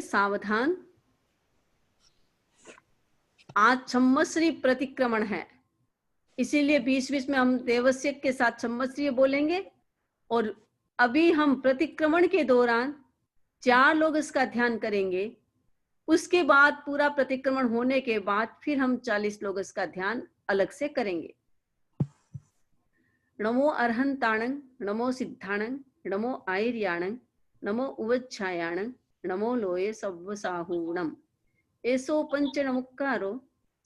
सावधान, आज छम्मश्री प्रतिक्रमण है, इसीलिए बीच बीच में हम देवस्य के साथ छम्मश्री बोलेंगे। और अभी हम प्रतिक्रमण के दौरान 4 लोग इसका ध्यान करेंगे। उसके बाद पूरा प्रतिक्रमण होने के बाद फिर हम 40 लोग इसका ध्यान अलग से करेंगे। नमो अर्हंताणं, नमो सिद्धाणं, नमो आयर्याणं, नमो उवच्छायाणं, नमो लोये सव्वसाहूणम्। एसो पंच नमुक्कारो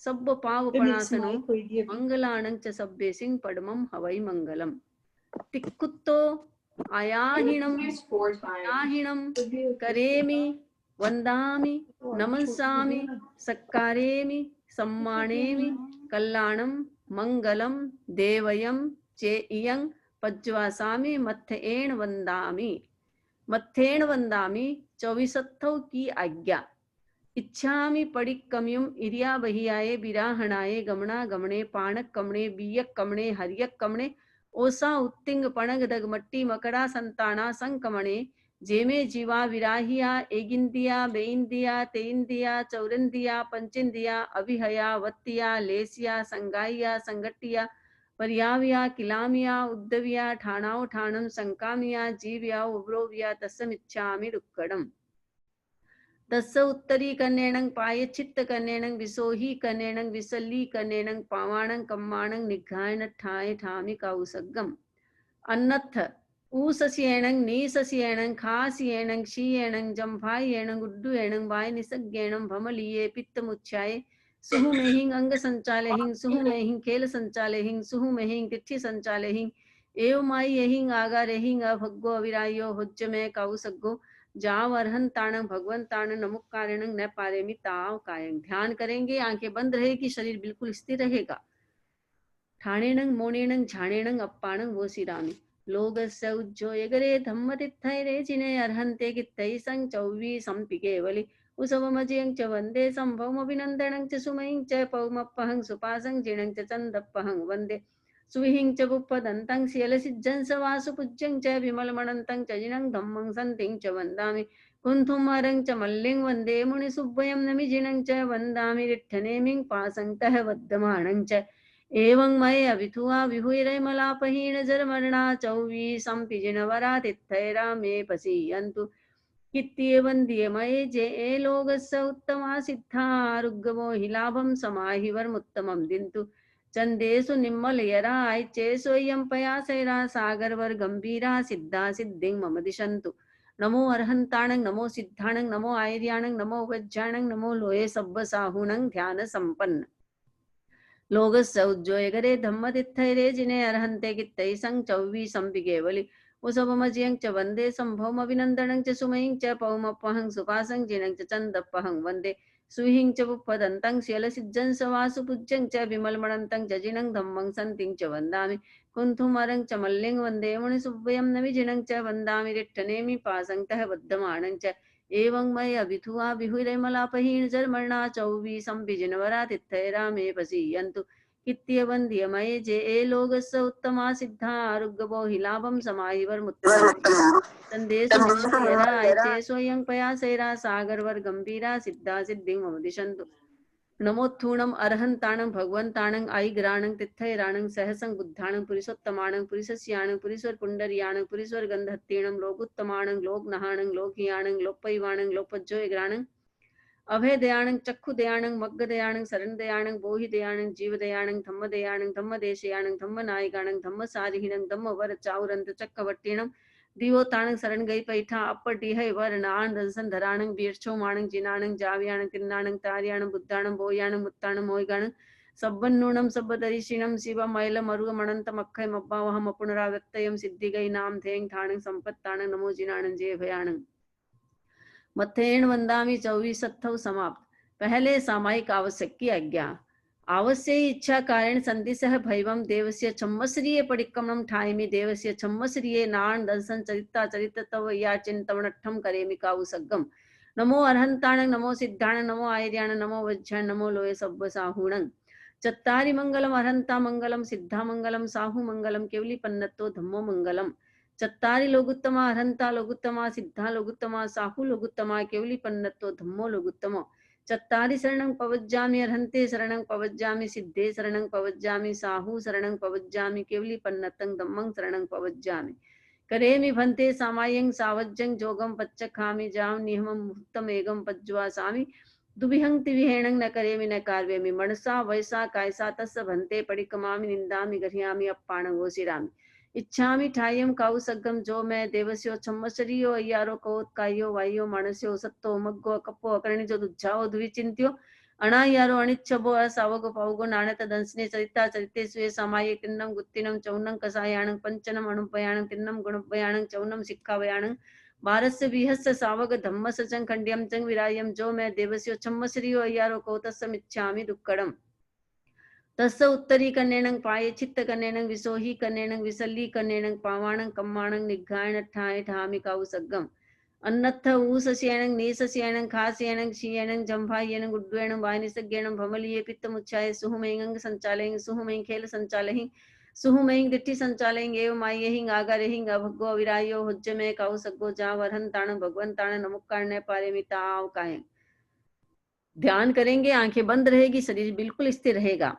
सब्ब पावपणासनो मंगलाणं च सब्बे सिंह पडमं हवै मंगलम। तिक्कुत्तो आयाहिणं आहिणं करेमि वंदामि नमस्सामि सक्कारेमि सम्मानेमि कल्याणं मंगलम देवयं चेयं पज्वासामि मत्थेन वंदामि। मत्थेन वंदामि 24 की आज्ञा। इच्छामि पडिक्कम्युम इरिया बहियाये बिराहणाये गमना गमने पाणक कमणे बीयक कमणे हरियक कमणे ओसा उत्तिंग पणग दगमट्टी मकड़ा संताना संकमणे जेमे जीवा विराहिया एगिंदिया बेइंदिया तेइंदिया चौरंदिया पंचिंदिया अभिहया वत्तिया लेसिया संगाइया संगट्टिया पर्याविया किलामिया उद्दविया ठाणाव ठाणम संकामिया जीव्या उब्रोविया तस्समिच्छामि दुक्कडम। तस्य उत्तरी कन्नेणं पायचित्त कन्नेणं विसोही कन्नेणं विसल्ली कन्नेणं पावाणं कम्माणं निघायन ठाय ठामि काउसग्गम। अन्नथ ऊसस्येणं नीसस्येणं खास्येणं क्षीयेणं जम्भायेणं गुड्डुयेणं वाय निसग्येणं भमलीये पित्तमुच्छाये सुहु मेहिं अंग संचाले हिं सुहु मेहिं खेल संचाले हिं सुहु मेहिं तिथि संचाले हिं एव माई यहिं आगारे हिं अभग्गो अविरायो हुज्ज में काउसग्गो जाव अर्हन ताणं भगवन ताणं नमुक कारणं न पारेमि ताव कायं। ध्यान करेंगे, आंखें बंद रहेगी, शरीर बिल्कुल स्थिर रहेगा। ठाणेणं मोणेणं झाणेणं अप्पाणं वो सिरामि लोगस्य उज्जोयगरे धम्मतित्थैरे जिने अर्हन्ते कित्तै सं चौवी संपिकेवलि उसवमजियं च वन्दे संभवमभिनन्दनं च सुमयं च पौमप्पहं सुपासं जिणं च चन्दप्पहं वन्दे सुविहिं च बुप्पदन्तं शीलसिज्जं स वासुपूज्यं च विमलमणन्तं च जिनं धम्मं सन्तिं च वन्दामि कुन्थुमरं च मल्लिं वन्दे मुनिसुब्बयं नमिजिनं च वन्दामि रिट्ठनेमिं पासङ्कः वद्यमानं च एवं मये अभिथुआ विहुरैमलापहीन जरमरणा चौवी संपिजिनवरा तित्थैरा मे पसीयन्तु कित्तिये वन्द्ये मये जे ए लोगस्य उत्तमा सिद्धा रुग्गमो हि लाभं समाहि वरमुत्तमं दिन्तु चंदेषु निम्मलयरा चेसोयं पयासैरा सागरवर गंभीरा सिद्धा सिद्धिं मम दिशन्तु। नमो अर्हन्ताणं, नमो सिद्धाणं, नमो आयर्याणं, नमो वज्राणं, नमो लोये सब्बसाहूणं ध्यान संपन्न। लोगस्य उज्जोयगरे धम्मतित्थैरे जिने अर्हन्ते कित्तै सं चौवी संपिकेवलि उसवमजियं च वन्दे संभवमभिनन्दनं च सुमयं च पौमप्पहं सुपासं जिनं च चन्दप्पहं वन्दे सुहिं च बुप्पदन्तं शीलसिज्जं स वासुपूज्यं च विमलमणन्तं च जिनं धम्मं सन्तिं च वन्दामि कुन्थुमरं च मल्लिं वन्दे मुनिसुब्बयं नमिजिनं च वन्दामि रिट्ठनेमि पासङ्कः बद्धमानं च एवं मये अभिथुआ विहुरैमलापहीन जरमरणा चौवी संपिजिनवरा तित्थैरा मे पसीयन्तु कित्तिय वन्द्य मये जे ए लोगस्य उत्तमा सिद्धा आरुग्गवो हि लाभं समाहि वरमुत्तमं संदेशु निम्मलयरा चेसोयं पयासैरा सागरवर गंभीरा सिद्धा सिद्धिं मम दिशन्तु। नमोत्थूणं अर्हन्ताणं भगवन्ताणं आयिग्राणं तित्थैराणं सहसं बुद्धाणं पुरुषोत्तमाणं पुरुषस्याणं पुरीश्वर पुंडरीयाणं पुरीश्वर गंधत्तीणं लोकोत्तमाणं लोकनहाणं लोकहियाणं लोकपैवाणं लोकपज्जोयग्राणं अभयदयाणं चक्षुदयाणं मग्गदयाणं शरणदयाणं बोहिदयाणं जीवदयाणं धम्मदयाणं धम्मदेशयाणं धम्मनायकाणं धम्मसारिहिणं धम्मवरचाउरंत चक्रवर्तीणं दिवोताणं शरण गई पैठा अप्पटी है वरनाण दंसन धराणं बीरछो माणं जिनाणं जावियाणं तिन्नाणं तारियाणं बुद्धाणं बोयाणं मुत्ताणं मोयगाणं सब्बन्नूणं सब्बदरिशिणं शिव मैलम अरुगमणंत मक्खय मब्बावहम पुनरागत्ययं सिद्धिगई नाम धेंग ठाणं संपत्ताणं नमो जिनाणं जे भयाणं मत्थेन वंदामि 24 समाप्त। पहले सामायिक आवश्यक की आज्ञा। आवश्य इच्छा कारण संदिशः भैवम देवस्य छम्मश्रिये परिक्रमणं ठायमि देवस्य छम्मश्रिये नाण दर्शन चरिता चरित तव या चिंतवनठम करेमि काउसग्गम। नमो अर्हन्ताणं, नमो सिद्धाणं, नमो आयर्याणं, नमो वज्राणं, नमो लोये सब्बसाहूणं। चत्तारि मंगलम अर्हन्ता मंगलम सिद्धा मंगलम साहू मंगलम केवली पन्नतो धम्मो मंगलम। चत्तारि लोगुत्तमा अरहंता लोगुत्तमा सिद्धा लोगुत्तमा साहु लोगुत्तमा केवली पन्नतो धम्मो लोगुत्तमो चत्तारि शरणं पवज्जामि अरहंते शरणं पवज्जामि सिद्धे शरणं पवज्जामि साहु शरणं पवज्जामि केवली पन्नतं धम्मं शरणं पवज्जामि करेमि भन्ते सामायं सावज्जं जोगं पच्चखामि जाम निहमं मुहूर्तमेगं पज्ज्वासामि दुबिहं तिविहेणं न करेमि न कार्वेमि मनसा वयसा कायसा तस्य भन्ते परिकमामि निंदामि गृह्यामि अप्पाणं घोषिरामि इच्छामि ठाय्यं काउ सग्गम जो मैं देवस्यो छम्मसरियो अय्यारो कोत कायो वायो मानस्यो सत्तो मग्गो कप्पो अकरणिजो दुज्जाओ द्विचिंत्यो अणायारो अनिच्छबो असावगो पावगो नाणत दंसने चरिता चरिते स्वे समाये किन्नम गुत्तिनम चौन्नं कसायाणं पंचनम अणुपयाणं किन्नम गुणपयाणं चौन्नं सिक्खावयाणं भारस्य विहस्य सावग धम्मस चं खंड्यम चं विरायम जो मैं देवस्यो छम्मसरियो अय्यारो कोतस्समिच्छामि दुक्कडम तस्य उत्तरी कन्नेणं पाये चित्त कन्नेणं विसोही कन्नेणं विसल्ली कन्नेणं पावाणं कम्माणं निघायण ठाय ठामि काउ सग्गम अन्नत्थ ऊसस्येणं नीसस्येणं खास्येणं क्षीयेणं जंभायेणं गुड्वेणं वायनिसज्ञेणं भमलिये पित्तमुच्चाय सुहुमेंगं संचालयं सुहुमें खेल संचालयं सुहुमें दिट्ठी संचालयं एव मायेहिं आगारेहिं अभग्गो अविरायो हुज्जमे काउ सग्गो जा वरहंताण भगवंताण नमुक्काण्य पारेमिता आवकाय। ध्यान करेंगे, आंखें बंद रहेगी, शरीर बिल्कुल स्थिर रहेगा।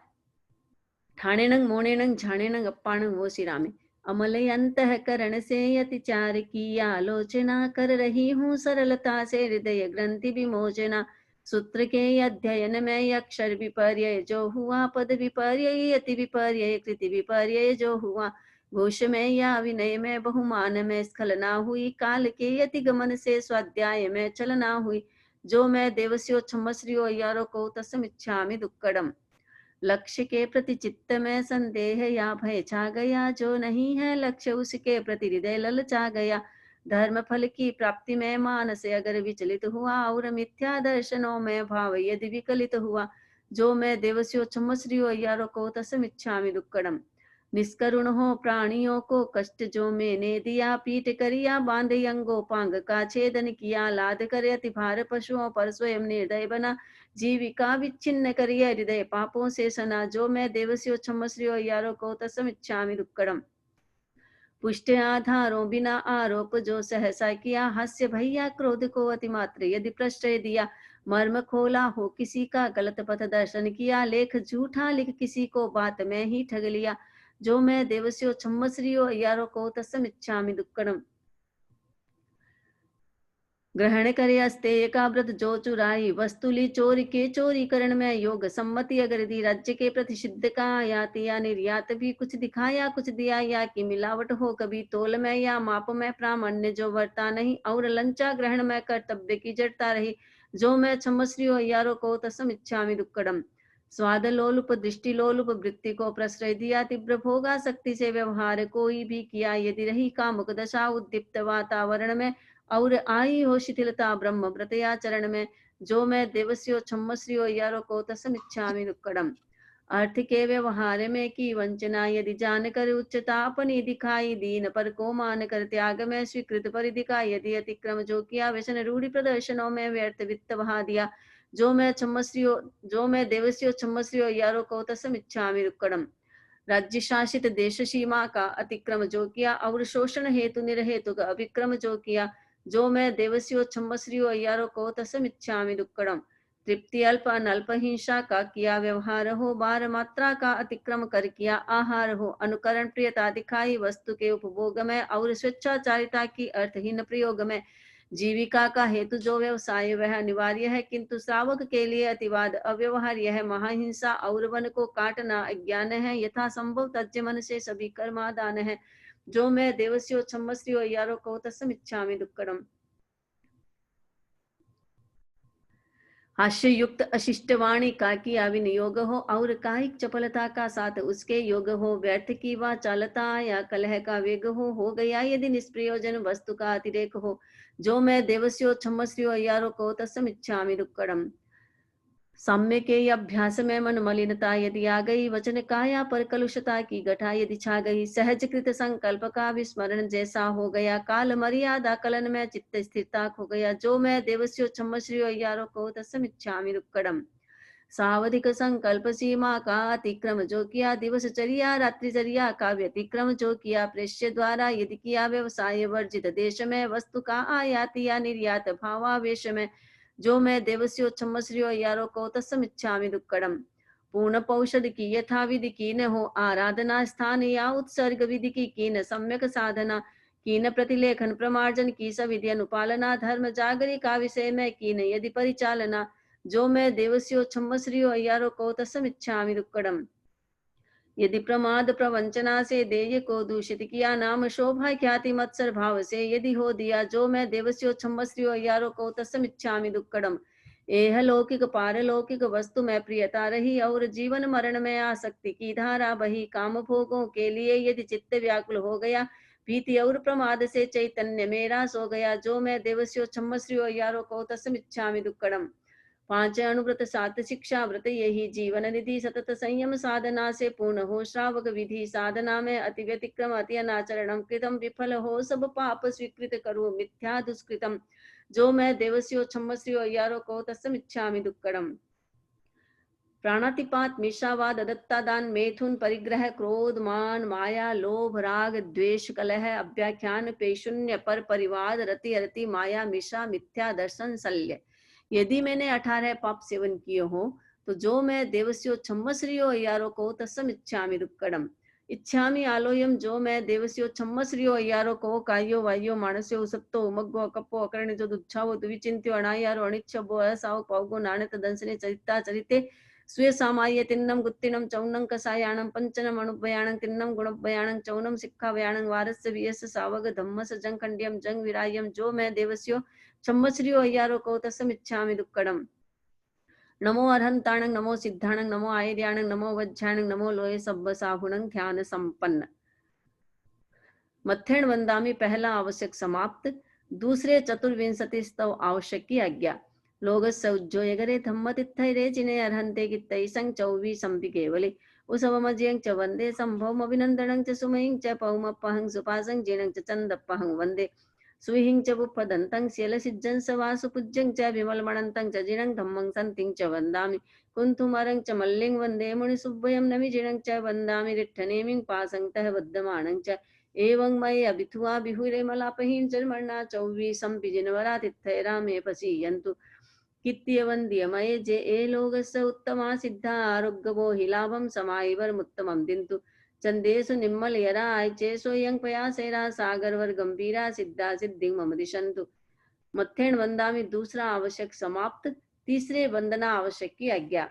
ठाणेनं मोणेनं झाणेनं अप्पाणं वो सिरामे अमलय अंतःकरण से अतिचार की आलोचना कर रही हूँ सरलता से हृदय ग्रंथि विमोचना सूत्र के अध्ययन में अक्षर विपर्य जो हुआ पद विपर्य अति विपर्य कृति विपर्य जो हुआ घोष में या विनय में बहुमान में स्खलना हुई काल के अति गमन से स्वाध्याय में चलना हुई जो मैं देवस्यो छम्मस्रियो अय्यारो को तस्मिच्छामि दुक्कडम लक्ष्य के प्रति चित्त में संदेह या भय छा गया जो नहीं है लक्ष्य उसके प्रति हृदय ललचा गया धर्म फल की प्राप्ति में मानस अगर विचलित हुआ और मिथ्या दर्शनों में भाव यदि विकलित हुआ जो मैं देवस्यो छम्मस्रियो अय्यारो को तस्मिच्छामि दुक्कडम निष्करुण हो प्राणियों को कष्ट जो मैंने दिया पीट करिया बांधे अंगोपांग का छेदन किया लाद कर अति भार पशुओं पर स्वयं निर्दय बना जीविका विच्छिन्न करिय हृदय पापों से सना जो मैं देवस्यो छम्मस्रियो अय्यारो को तस्मिच्छामि दुक्कडम पुष्ट आधारों बिना आरोप जो सहसा किया हास्य भैया क्रोध को अतिमात्र यदि प्रश्रय दिया मर्म खोला हो किसी का गलत पथ दर्शन किया लेख झूठा लिख किसी को बात में ही ठग लिया जो मैं देवस्यो छम्मस्रियो अय्यारो को तस्मिच्छामि दुक्कडम ग्रहण करे अस्तेय का व्रत जो चुराई वस्तुली चोरी के चोरी करण में योग सम्मति अगर दी राज्य के प्रति सिद्ध का आयात या निर्यात भी कुछ दिखाया कुछ दिया या कि मिलावट हो कभी तोल में या माप में प्रामाण्य जो वर्ता नहीं और लंचा ग्रहण में कर्तव्य की जड़ता रही जो मैं छम्मस्रियो अय्यारो को तस्मिच्छामि दुक्कडम स्वाद लोलुप दृष्टि लोलुप वृत्ति को प्रश्रय दिया तीव्र भोगा शक्ति से व्यवहार कोई भी किया यदि रही कामुक दशा उद्दीप्त वातावरण में और आई हो शिथिलता ब्रह्म व्रतयाचरण में जो मैं देवस्यो छम्मस्रियो अय्यारो को तस्मिच्छामि दुक्कडम अर्थ के व्यवहार में की वंचना यदि जानकर उच्चता अपनी दिखाई दीन पर को मान कर त्याग में स्वीकृत परिधिका यदि अतिक्रम जो किया व्यसन रूढ़ि प्रदर्शनों में व्यर्थ वित्त बहा दिया जो मैं देवस्यो छम्मस्रियो अय्यारो को तस्मिच्छामि दुक्कडम राज्य शासित देश सीमा का अतिक्रम जो किया और शोषण हेतु निरहेतु का अभिक्रम जो किया जो मैं देवस्यो छम्मस्रियो अय्यारो को तस्मिच्छामि दुक्कडम तृप्ति अल्प अनल्प हिंसा का किया व्यवहार हो बार मात्रा का अतिक्रम कर किया आहार हो अनुकरण प्रियता दिखाई वस्तु के उपभोग में और स्वेच्छाचारिता की अर्थहीन प्रयोग में जीविका का हेतु जो व्यवसाय वह अनिवार्य है किंतु श्रावक के लिए अतिवाद अव्यवहार्य है महाहिंसा और वन को काटना अज्ञान है यथा संभव तज्य मन से सभी कर्मादान है जो मैं देवस्यो छम्मस्रियो अय्यारो को तस्मिच्छामि दुक्कडम हास्य युक्त अशिष्ट वाणी का किया विनियोग हो और कायिक चपलता का साथ उसके योग हो व्यर्थ की वा चालता या कलह का वेग हो गया यदि निष्प्रयोजन वस्तु का अतिरेक हो जो मैं देवस्यो छम्मस्रियो अय्यारो को तस्मिच्छामि दुक्कडम साम्य के अभ्यास में मन मलिनता यदि आ गई वचन काया पर कलुषता की गठा यदि छा गई सहज कृत संकल्प का विस्मरण जैसा हो गया काल मर्यादा कलन में चित्त स्थिरता खो गया जो मैं देवस्यो छम्मस्रियो अय्यारो को तस्मिच्छामि दुक्कडम सावधिक संकल्प सीमा का अतिक्रम जो किया, दिवसचर्या रात्रिचर्या का व्यतिक्रम जो किया, प्रेष्य द्वारा यदि किया व्यवसाय वर्जित, देश में वस्तु का आयात या निर्यात भावावेश में, जो मैं देवस्यो छम्मश्रियो यारो को तस्मिच्छामि दुक्कड़म। पूर्ण पौषध की यथा विधि की न हो आराधना, स्थान या उत्सर्ग विधि की न सम्यक साधना, की न प्रतिलेखन प्रमार्जन की सविधि अनुपालना, धर्म जागरी का विषय में की न यदि परिचालना, जो मैं देवस्यो छम्मश्रियो अय्यारो को तस्मिच्छामि दुक्कड़म। यदि प्रमाद प्रवंचना से देय को दूषित किया, नाम शोभा ख्याति मत्सर भाव से यदि हो दिया, जो मैं देवस्यो छम्मस्रियो अय्यारो को तस्मिच्छामि दुक्कड़म। एह लौकिक पारलौकिक वस्तु में प्रियता रही और जीवन मरण में आसक्ति की धारा बही, काम भोगों के लिए यदि चित्त व्याकुल हो गया, भीति और प्रमाद से चैतन्य मेरा सो गया, जो मैं देवस्यो छम्मस्रियो अय्यारो को तस्मिच्छामि दुक्कड़म। पांच अनुव्रत सात शिक्षा व्रत यही जीवन निधि, सतत संयम साधना से पूर्ण हो श्रावक विधि, साधना में अति व्यतिक्रम अति अनाचरणम कृतम, विफल हो सब पाप स्वीकृत करो मिथ्या दुष्कृतम, जो मैं देवस्यो छम्मस्रियो अय्यारो को तस्मिच्छामि दुक्कड़म। प्राणातिपात मिश्रावाद दत्ता दान मैथुन परिग्रह क्रोध मान माया लोभ राग द्वेष कलह अव्याख्यान पेशून्य पर परिवाद रति रति माया मिश्रा मिथ्या दर्शन शल्य। यदि मैंने 18 पाप सेवन किए हो, तो जो मैं देवस्यो छम्मश्रियो अय्यारो को तस्मिच्छामि दुक्कड़म। इच्छामि आलोयम, जो मैं देवस्यो छम्मश्रियो अय्यारो को कायो वायो मानस्यो सत्तो उमग्गो कप्पो अकर्ण जो दुच्छावो दुविचिंत्यो अनायारो अनिच्छबो असाव पौगो नाणत दंसने चरिता चरिते स्वे सामाय तिन्नम गुत्तिनम चौनम कसायाणम पंचनम अणुभयाणं तिन्नम गुणभयाणं चौनम सिक्खाभयाणं वारस्य वियस सावग धम्मस जंग खंड्यम जंग विरायम, जो मैं देवस्यो छम्मश्रियो अय्यारो को तस्मिच्छामि दुक्कड़म। नमो अरहंताणं नमो सिद्धाणं नमो आयर्याणं नमो वज्झाणं नमो लोये सब्ब साहुणं ध्यान संपन्न। मत्थेण वंदामी पहला आवश्यक समाप्त। दूसरे चतुर्विंशति स्तव आवश्यक की आज्ञा। लोगस्य उज्जोयगरे धम्मतित्थैरे जिने अर्हन्ते कित्तै संग चौवी संपि केवले उसवमज्यं च वन्दे संभवम अभिनन्दनं च सुमहिं च पौमपहं सुपासं जिनं च चन्दपहं वन्दे सुहिं च बुप्पदन्तं शीलसिज्जं स वासुपूज्यं च विमलमणन्तं च जिनं धम्मं सन्तिं च वन्दामि कुन्थुमरं च मल्लिं वन्दे मुनिसुव्वयं नमिजिनं च वन्दामि रिट्ठनेमिं पासङ्क्तः बद्धमानं च एवं मये अभिथुआ बिहुरे मलापहीन चर्मणा चौवी संपि जिनवरा तित्थै रामे पसीयन्तु कित्य वन्द्य मये जे ए लोगस्य उत्तमा सिद्धा आरोग्यवो हि लाभं समायिवर्मुत्तमं दिन्तु चंदेशु निम्मल यरा आयचे सोयं पयासेरा सागरवर गंभीरा सिद्धा सिद्धि मम दिशंतु। मत्थेण वंदामि दूसरा आवश्यक समाप्त। तीसरे वंदना आवश्यक की आज्ञा।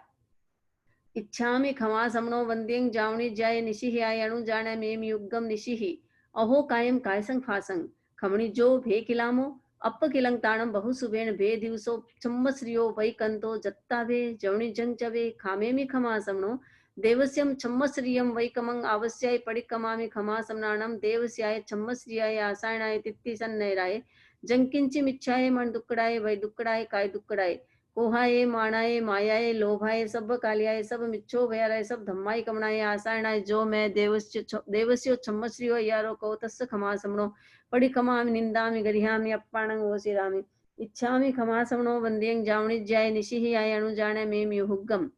इच्छामि खमा समनो वंद्यं जावणी जाय निशिहि आय अणु जाने मेम युगम निशिहि अहो कायम कायसंग फासंग खमणी जो भे किलामो अप किलंग ताणम बहु सुबेण भे दिवसो छम्मश्रियो वैकंतो जत्ता भे जवणी जंग चवे खामेमि खमा समनो देवस्यम छम्मश्रियम वैकमंग आवस्याय पडिकमामि खमा समनाणम देवस्याय छम्मश्रियाय आसायणाय तित्ति सन्नैराय जंकिंचि मिच्छाय मन दुक्कड़ाय वै दुक्कड़ाय काय दुक्कड़ाय कोहाये माणाये मायाये लोभाये सब कालियाये सब मिच्छो भयाराय सब धम्माई कमणाये आसायणाय, जो मैं देवस्यो छम्मश्रियो यारो को तस्य खमा समणो पड़ी खमामि निंदामि गरिहामि अप्पाणं वोसिरामि इच्छामि खमा समणो वंद्यं जावणी ज्याय निशिहि आय अणु जाने मेम युहुग्गम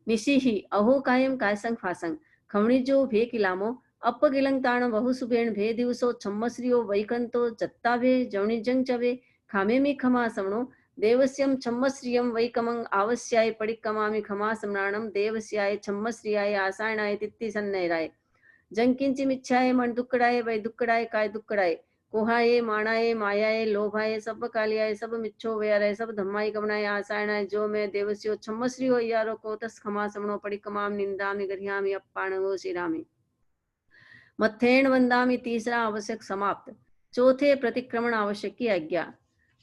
निशिहि अहो कायम कायसंग फासंग खमणी जो भे किलामो अप गिलंग ताण बहु सुबेण भे दिवसो छम्मश्रियो वैकंतो जत्ता भे जवणी जंग चवे खामे मी खमा समणो देवस्यम छम्मश्रियम वैकमं आवस्याय पडिकमामि खमा समनाणम देवस्याय छम्मश्रियाय आसायणाय तित्ति सन्नैराय जंकिंचि मिच्छाय मन दुक्कड़ाय वै दुक्कड़ाय काय दुक्कड़ाय कोहाये माणाये मायाये लोभाये सब कालियाय सब मिच्छो व्यराय सब धम्माई कमनाय आसायणाय, जो मैं देवस्यो छम्मश्रियो यारो को तस खमा समणो पडिकमाम निंदामि गरिहामि अप्पाणो शिरामि। मत्थेण वंदामि तीसरा आवश्यक समाप्त। चौथे प्रतिक्रमण आवश्यक की आज्ञा।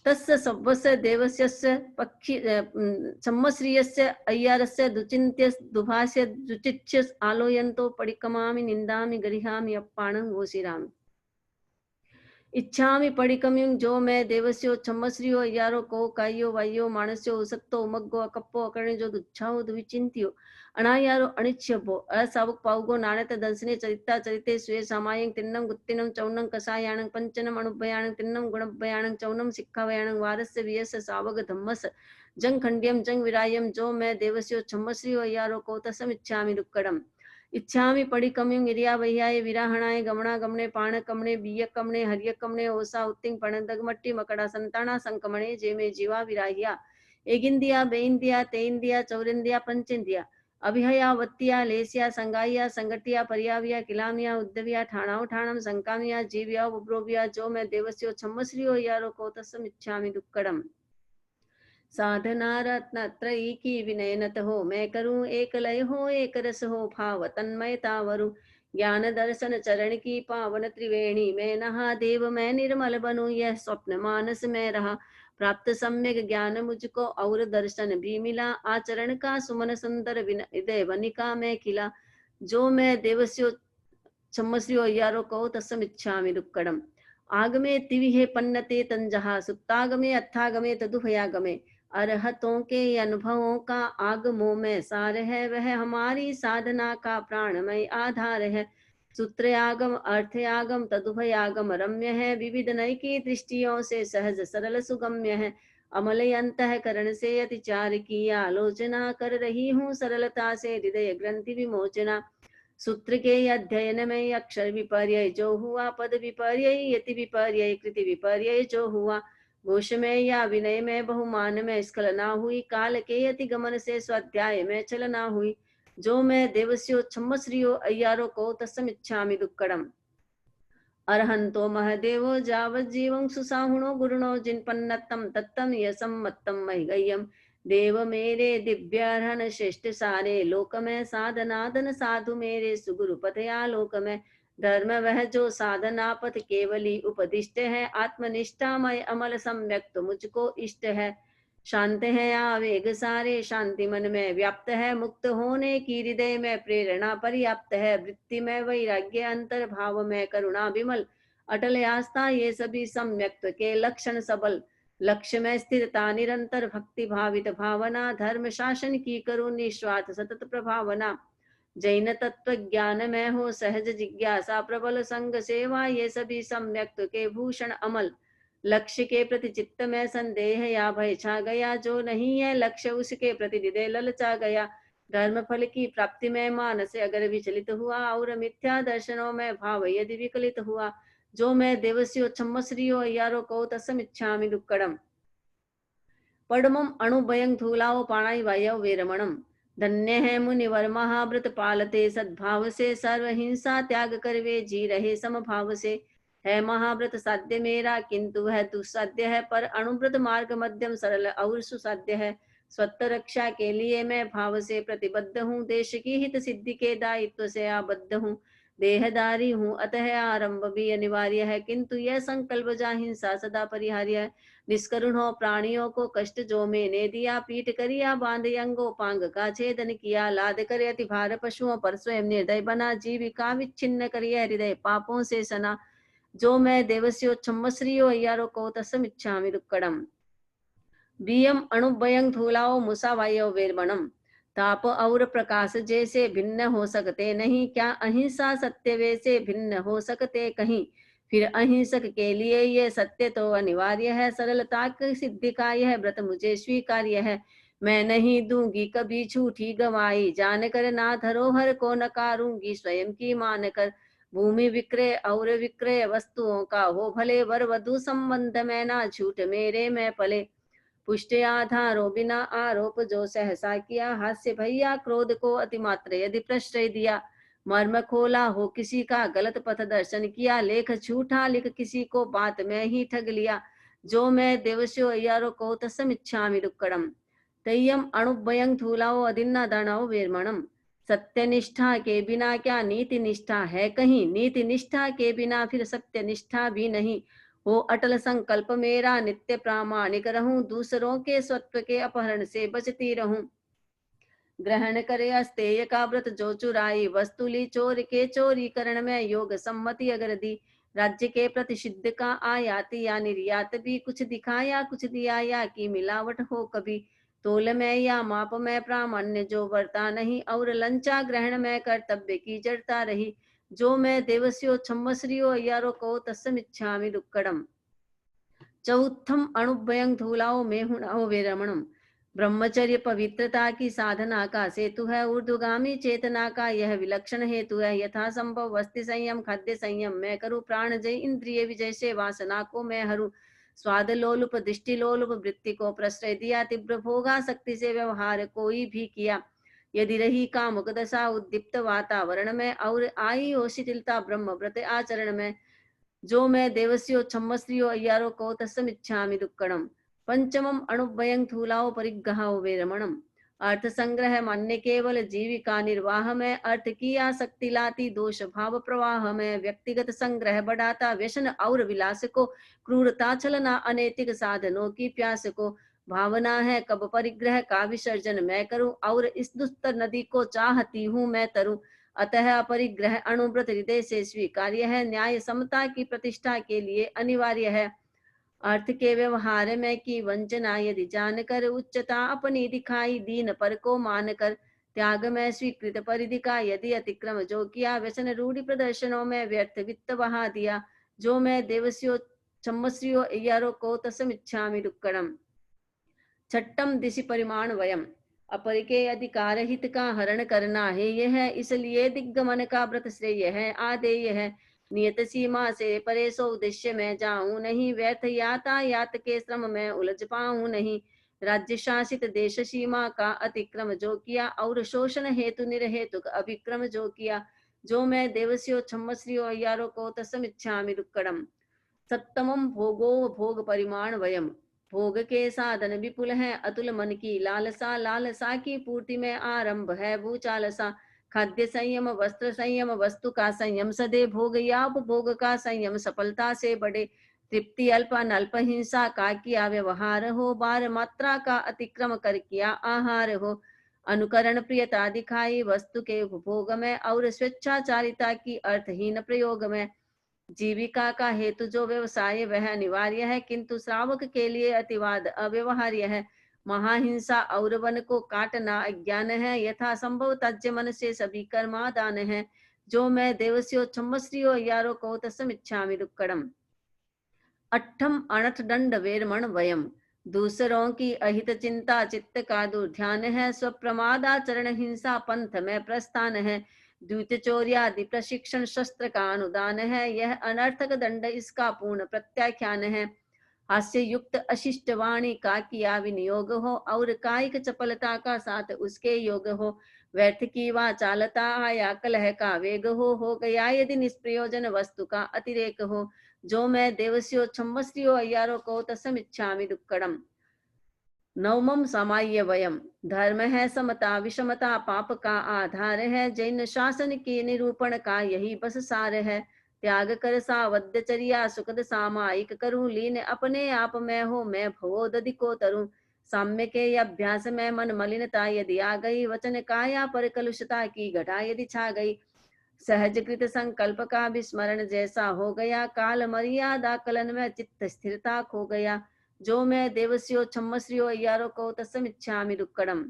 तस्य सव्वस्य देवस्यस्य पक्षी छम्मश्रियस्य अय्यारस्य दुचिन्त्य दुभास्य दुचिच्य आलोयन्तो पडिकमामि निंदामि गरिहामि अप्पाणं वोसिरामि। इच्छामि पडिकमिं, जो मैं देवस्यो छम्मश्रियो अय्यारो को कायो वायो मानस्यो उसत्तो उमग्गो अकप्पो अकर्णे जो दुच्छाओ दुविचिंत्यो अनायारो अनिच्छबो असावक पाउगो नाणत दंसने चरिता चरिते स्वे सामायं तिन्नम गुत्तिनम चौनम कसायाणं पंचनम अणुभयाणं तिन्नम गुणभयाणं चौनम सिक्खाभयाणं वारस्य वियस सावग धम्मस जंग खंड्यम जंग विरायम जो मैं देवस्यो छम्मश्रियो अय्यारो को तसम इच्छामि दुक्कडम इच्छामि पड़ी कम्युं गिरिया वह्याय विराहणाय गमणा गमने पाण कमणे बीय कमणे हरिय कमणे ओसा उत्तिंग पणदग मट्टी मकड़ा संताना संकमणे जेमे जीवा विराहिया एगिंदिया बेइंदिया तेइंदिया चौरिंदिया पंचेंदिया अभिहया वत्तिया लेसिया संगाइया संगटिया परियाविया किलामिया उद्दविया ठाणाव ठाणम संकामिया जीविया उब्रोविया जो मैं देवस्यो छम्मश्रियो यारो को तस्म इच्छामि दुक्कडम साधना रत्नत्रयी की विनय नत हो मैं करूं एक लय हो एक रस हो भाव तन्मयता वरु ज्ञान दर्शन चरण की पावन त्रिवेणी मैं नहा देव मैं निर्मल बनूं यह स्वप्न मानस में रहा प्राप्त सम्यक ज्ञान मुझको और दर्शन भी मिला आचरण का सुमन सुंदर विनय वनिका में खिला जो मैं देवस्यो छम्मस्यो अय्यारो को तस्मिच्छामि दुक्कडम आगमे तिविहे पन्नते तंजहा सुत्तागमे अत्थागमे तदुभयागमे अरहतों के अनुभवों का आगमों में सार है वह हमारी साधना का प्राणमय आधार है सूत्र आगम अर्थ आगम तदुभयागम रम्य है विविध नय की दृष्टियों से सहज सरल सुगम्य है अमल अंतःकरण से अतिचार की आलोचना कर रही हूँ सरलता से हृदय ग्रंथि विमोचना सूत्र के अध्ययन में अक्षर विपर्य जो हुआ पद विपर्य यति विपर्य कृति विपर्य जो हुआ घोष में या विनय में बहुमान में स्खलना हुई काल के अतिगमन से स्वाध्याय में चलना हुई जो मैं देवस्यो छम्मश्रियो अय्यारो को तस्मिच्छामि दुक्कडम अरहंतो महदेवो जावज्जीवं सुसाहुणो गुरुणो जिनपन्नत्तम तत्तम यसम्मत्तम महिगय्यम देव मेरे दिव्यारहन श्रेष्ठ सारे लोक में साधनादन साधु मेरे सुगुरु पथयालोक में धर्म वह जो साधना पथ केवली उपदिष्ट है आत्मनिष्ठामय अमल सम्यक तो मुझको इष्ट है शांत है आवेग सारे शांति मन में व्याप्त है मुक्त होने की हृदय में प्रेरणा पर्याप्त है वृत्ति में वैराग्य अंतर भाव में करुणा विमल अटल आस्था ये सभी सम्यक्त के लक्षण सबल लक्ष्य में स्थिरता निरंतर भक्ति भावित भावना धर्म शासन की करो निस्वार्थ सतत प्रभावना जैन तत्व ज्ञान में हो सहज जिज्ञासा प्रबल संग सेवा ये सभी सम्यक्त के भूषण अमल लक्ष्य के प्रति चित्त में संदेह या भय छा गया जो नहीं है लक्ष्य उसके प्रति हृदय ललचा गया धर्म फल की प्राप्ति में मानस अगर विचलित हुआ और मिथ्या दर्शनों में भाव यदि विकलित हुआ जो मैं देवस्यो छम्मश्रियो अय्यारो को तस्मिच्छामि दुक्कडम पडमम अणुभयं धूलाओ पाणाई वायव वेरमणम धन्य है मुनिवर महाव्रत पालते सद्भाव से सर्व हिंसा त्याग कर वे जी रहे समभाव से है महाव्रत साध्य मेरा किंतु वह दुस्साध्य है पर अणुव्रत मार्ग मध्यम सरल और सुसाध्य है स्वत्व रक्षा के लिए मैं भाव से प्रतिबद्ध हूँ देश की हित सिद्धि के दायित्व से आबद्ध हूँ देहदारी हूँ अतः आरंभ भी अनिवार्य है किंतु यह संकल्प जा हिंसा सदा परिहार्य है निष्करुण हो प्राणियों को कष्ट जो मैंने दिया पीट करिया बांध अंगो पांग का छेदन किया लाद कर अति भार पशुओं पर स्वयं निर्दय बना जीविका विच्छिन्न करिया हृदय पापों से सना जो मैं देवस्यो छम्मश्रियो अय्यारो को तस्मिच्छामि दुक्कडम बियम अणुभयं धूलाओ मुसा वायव वेरमणम ताप और प्रकाश जैसे भिन्न हो सकते नहीं क्या अहिंसा सत्य वैसे भिन्न हो सकते कहीं फिर अहिंसक के लिए यह सत्य तो अनिवार्य है सरलता की सिद्धि का यह व्रत मुझे स्वीकार्य है मैं नहीं दूंगी कभी झूठी गवाही जानकर ना धरोहर को नकारूंगी स्वयं की मानकर भूमि विक्रय और विक्रय वस्तुओं का हो भले वर वधु संबंध में ना झूठ मेरे में पले पुष्ट आधारों बिना आरोप जो सहसा किया हास्य भैया क्रोध को अतिमात्र यदि प्रश्रय दिया मर्म खोला हो किसी का गलत पथ दर्शन किया लेख झूठा लिख किसी को बात में ही ठग लिया जो मैं देवस्यो अय्यारो को तस्मिच्छामि दुक्कडम तय्यम अणुभयं धूलाओ अदिन्ना दानाओ वेरमणम सत्य निष्ठा के बिना क्या नीति निष्ठा है कहीं नीति निष्ठा के बिना फिर सत्य निष्ठा भी नहीं हो अटल संकल्प मेरा नित्य प्रामाणिक रहूं दूसरों के स्वत्व के अपहरण से बचती रहूं ग्रहण करे अस्तेय का व्रत जो चुराई वस्तु ली चोर के चोरी करण में योग सम्मति अगर दी राज्य के प्रति सिद्ध का आयात या निर्यात भी कुछ दिखाया कुछ दिया या की मिलावट हो कभी तोल में या माप में प्रामाण्य जो वर्ता नहीं और लंचा ग्रहण में कर्तव्य की जड़ता रही जो मैं देवस्यो छम्मश्रियो अय्यारो को तस्मिच्छामि दुक्कडम चौथम अणुभयं धूलाओ में हुणाओ वेरमणम ब्रह्मचर्य पवित्रता की साधना का सेतु है, ऊर्ध्वगामी चेतना का यह विलक्षण हेतु है। यथा संभव वस्ति संयम, खाद्य संयम मैं करूँ, प्राण जय इंद्रिय विजय से वासना को मैं हरू। स्वाद लोलुप दृष्टि लोलुप वृत्ति को प्रश्रय दिया, तीव्र भोगासक्ति से व्यवहार कोई भी किया। यदि रही कामुक दशा उद्दीप्त वातावरण में, और आई हो शिथिलता ब्रह्म व्रत आचरण में, जो मैं देवस्यो छम्मस्रियो अय्यारो को तस्मिच्छामि दुक्कड़म। पंचमम अणुभयं थूलाओ परिग्रहाओ वेरमणम। अर्थ संग्रह मान्य केवल जीविका निर्वाह में, अर्थ की आसक्ति लाती दोष भाव प्रवाह में। व्यक्तिगत संग्रह बढ़ाता व्यसन और विलास को, क्रूरता छलना अनैतिक साधनों की प्यास को। भावना है कब परिग्रह का विसर्जन मैं करूं, और इस दुस्तर नदी को चाहती हूं मैं तरूं। अतः अपरिग्रह अणुव्रत हृदय से स्वीकार्य है, न्याय समता की प्रतिष्ठा के लिए अनिवार्य है। अर्थ के व्यवहार में की वंचना यदि जानकर, उच्चता अपनी दिखाई दीन पर को मानकर। त्याग में स्वीकृत परिधि का यदि अतिक्रम जो किया, व्यसन रूढ़ि प्रदर्शनों में व्यर्थ वित्त बहा दिया। जो मैं देवस्यो छम्मस्रियो अय्यारो को तस्मिच्छामि दुक्कड़म। छठम दिशि परिमाण वयम। अपर के अधिकार हित का हरण करना है यह, इसलिए दिग्गमन का व्रत श्रेय है, आदेय है। नियत सीमा से परे सो उद्देश्य में जाऊं नहीं, व्यर्थ यातायात के श्रम में उलझ पाऊं नहीं। राज्य शासित देश सीमा का अतिक्रम जो किया, और शोषण हेतु निरहेतुक अभिक्रम जो किया। जो मैं देवस्यो छम्मस्रियो अय्यारो को तस्मिच्छामि दुक्कड़म। सप्तमम भोगो भोग परिमाण वयम। भोग के साधन विपुल हैं, अतुल मन की लालसा, लालसा की पूर्ति में आरंभ है भूचालसा। खाद्य संयम, वस्त्र संयम, वस्तु का संयम सदे, भोग या उपभोग का संयम सफलता से बढ़े। तृप्ति अल्प अनल्प हिंसा का किया व्यवहार हो, बार मात्रा का अतिक्रम कर किया आहार हो। अनुकरण प्रियता दिखाई वस्तु के उपभोग में, और स्वेच्छाचारिता की अर्थहीन प्रयोग में। जीविका का हेतु जो व्यवसाय वह अनिवार्य है, किंतु श्रावक के लिए अतिवाद अव्यवहार्य है। महाहिंसा और वन को काटना अज्ञान है, यथा संभव त्याज्य मन से सभी कर्मादान है। जो मैं देवस्यो छम्मस्रियो अय्यारो को तस्मिच्छामि दुक्कड़म। अट्ठम अनठ दंड वेरमण वयम। दूसरों की अहित चिंता चित्त का दुर्ध्यान है, स्वप्रमादाचरण हिंसा पंथ में प्रस्थान है। द्वित चौर्यादि प्रशिक्षण शस्त्र का अनुदान है, यह अनर्थक दंड इसका पूर्ण प्रत्याख्यान है। हास्य युक्त अशिष्ट वाणी का किया विनियोग हो, और कायिक चपलता का साथ उसके योग हो। व्यर्थ की वाचालता या कलह का वेग हो गया यदि निष्प्रयोजन वस्तु का अतिरेक हो। जो मैं देवस्यो छम्मस्रियो अय्यारो को तस्मिच्छामि दुक्कड़म। नवमम समाय वयम। धर्म है समता, विषमता पाप का आधार है, जैन शासन के निरूपण का यही बस सार है। त्याग कर सावध्यचर्या सुखद सामायिक करूं, लीन अपने आप में हो मैं भवोदधि को तरूं। साम्य के अभ्यास में मन मलिनता यदि आ गई, वचन काया पर कलुषता की घटा यदि छा गई। सहजकृत संकल्प का विस्मरण जैसा हो गया, काल मर्यादा कलन में चित्त स्थिरता खो गया। जो मैं देवस्यो छम्मस्रियो अय्यारो को तस्मिच्छामि दुक्कड़म।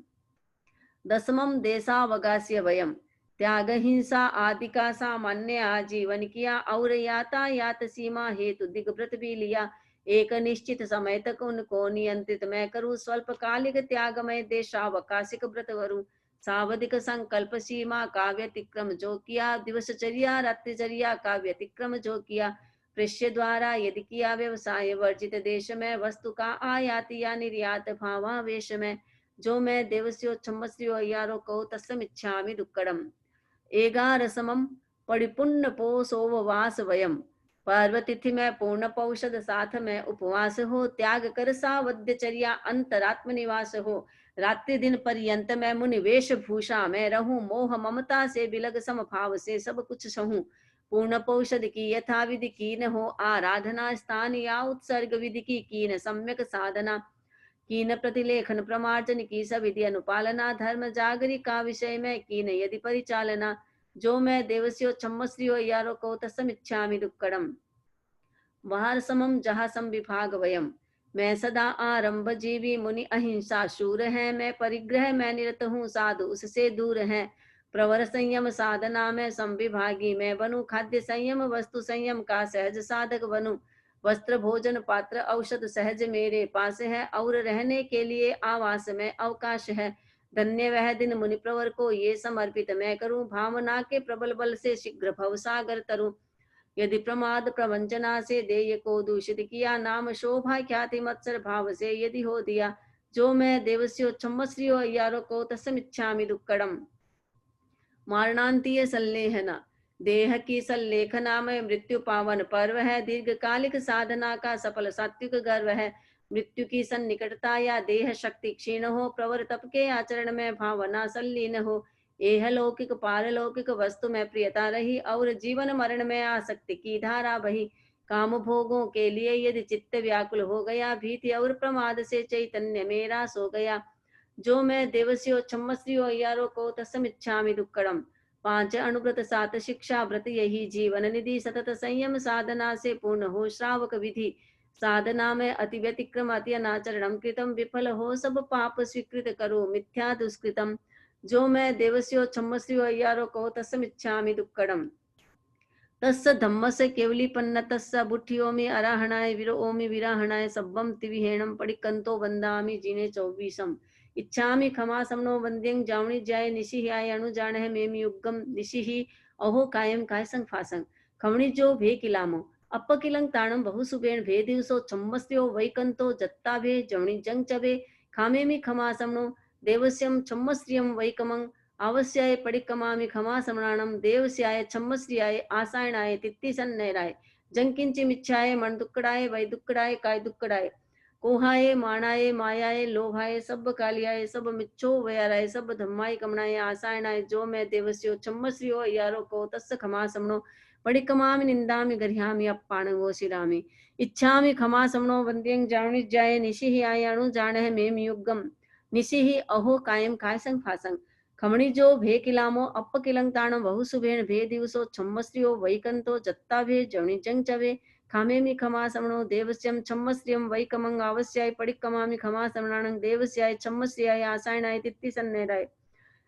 दसमम देशावगास्य वयम। त्याग हिंसा आदि का सामान्य आजीवन किया, और यातायात सीमा हेतु दिग्व्रत भी लिया। एक निश्चित समय तक उनको नियंत्रित मैं करूं, स्वल्पकालिक त्याग में देशावकाशिक व्रत करूं। सावधिक संकल्प सीमा का व्यतिक्रम जो किया, दिवसचर्या रात्रिचर्या का व्यतिक्रम जो किया। कृष्य द्वारा यदि किया व्यवसाय वर्जित देश में, वस्तु का आयात या निर्यात भावावेश में। जो मैं देवस्यो छम्मस्रियो अय्यारो को तस्मिच्छामि दुक्कड़म। एगारसमम परिपुण्य पोषोपवास वयम। पर्व तिथि में पूर्ण पौषद साथ में उपवास हो, त्याग कर सावध्यचर्या अंतरात्म निवास हो। रात्रि दिन पर्यंत मैं मुनि वेशभूषा में रहूं, मोह ममता से बिलग समभाव से सब कुछ सहूं। पूर्ण पौषद की यथा विधि कीन हो आराधना, स्थान या उत्सर्ग विधि की कीन सम्यक साधना। कीन प्रतिलेखन प्रमार्जन की सविधि अनुपालना, धर्म जागरी का विषय में कीन यदि परिचालना। जो मैं देवस्यो छम्मस्रियो अय्यारो को तस्मिच्छामि दुक्कड़म। वहार समम जहा सम विभाग वयम। मैं सदा आरंभ जीवी मुनि अहिंसा शूर है, मैं परिग्रह में निरत हूँ साधु उससे दूर है। प्रवर संयम साधना में संविभागी मैं बनूं, खाद्य संयम वस्तु संयम का सहज साधक बनूं। वस्त्र भोजन पात्र औषध सहज मेरे पास है, और रहने के लिए आवास में अवकाश है। धन्य वह दिन मुनि प्रवर को ये समर्पित मैं करूं, भावना के प्रबल बल से शीघ्र भवसागर तरूं। यदि प्रमाद प्रवंचना से देय को दूषित किया, नाम शोभा ख्याति मत्सर भाव से यदि हो दिया, जो मैं देवस्यो क्षमस्रियो अय्यारो को तस्मिच्छामि दुक्कड़म। मारणांतीय संलेहना, देह की संलेखना में मृत्यु पावन पर्व है। दीर्घकालिक साधना का सफल सात्विक गर्व है। मृत्यु की सन्निकटता या देह शक्ति क्षीण हो, प्रवर तप के आचरण में भावना संलीन हो, एह लौकिक पारलौकिक वस्तु में प्रियता रही, और जीवन मरण में आसक्ति की धारा बही। काम भोगों के लिए यदि चित्त व्याकुल हो गया, भीति और प्रमाद से चैतन्य मेरा सो गया, जो मैं देवस्यो क्षमस्रियो अय्यारो को तस्मिच्छामि दुक्कड़म। 5 अनुव्रत 7 शिक्षा व्रत यही जीवन निधि, सतत संयम साधना से पूर्ण हो श्रावक विधि। साधना में अति व्यतिक्रम अति अनाचरणम कृतम, विफल हो सब पाप स्वीकृत करो मिथ्या दुष्कृतम, जो मैं देवस्यो क्षमस्रियो अय्यारो को तस्मिच्छामि दुक्कड़म। तस्य धम्मस्य केवलीपन्न तस्य बुद्धियोमि अराहणाय विरोमि विराहणाय सब्बम तिविहेणम पडिकंतो वंदामि जीने 24। इच्छामि खमा समनो वंद्यं जावणी जाय निशि आय अनुजान है मेमि युगम निशि अहो कायम काय संग फासंग। खमणी जो भे किलामो अपकिलं ताणम बहुसुबेण भे दिवसो छम्मस्यो वैकंतो जत्ता भे जवणी जंग चबे। खामेमि खमा समनो देवस्यम छम्मस्रियम वैकमं, आवश्याय पडिकमामि खमा समणाणम, देवस्याय छम्मस्रियाय आसायणाय तित्तिसन नैराय। जंकिंचि मिच्छाय मन दुक्कड़ाय वै दुक्कड़ाय काय दुक्कड़ाय। कोहाय माणाय मायाय लोभाय सब कालियाय सब मिच्छो वयाराय सब धम्माय कमणाय आसायणाय, जो मैं देवस्यो छम्मस्रियो अय्यारो को तस्य खमा समणो पडिकमामि निंदामि गर्ह्यामि अप्पाणंगो शिरामि। इच्छामि खमा समणो वंद्यं जावणि जाय निशि आय अणु जान है मेम युगम निशि अहो कायम काय संग फासंग। खमणी जो भे किलामो अप किलंताण बहु सुभेण भे दिवसो छम्मस्रियो वैकंतो जत्ता भे जवणी जंग चवे। खामेमि खमा समणो देवस्यम छम्मस्रियम वैकमंग, आवश्याय पडिकमामि खमा समणाणं, देवस्याय छम्मस्रियाय आसायणाय तित्तिसन्नेराय।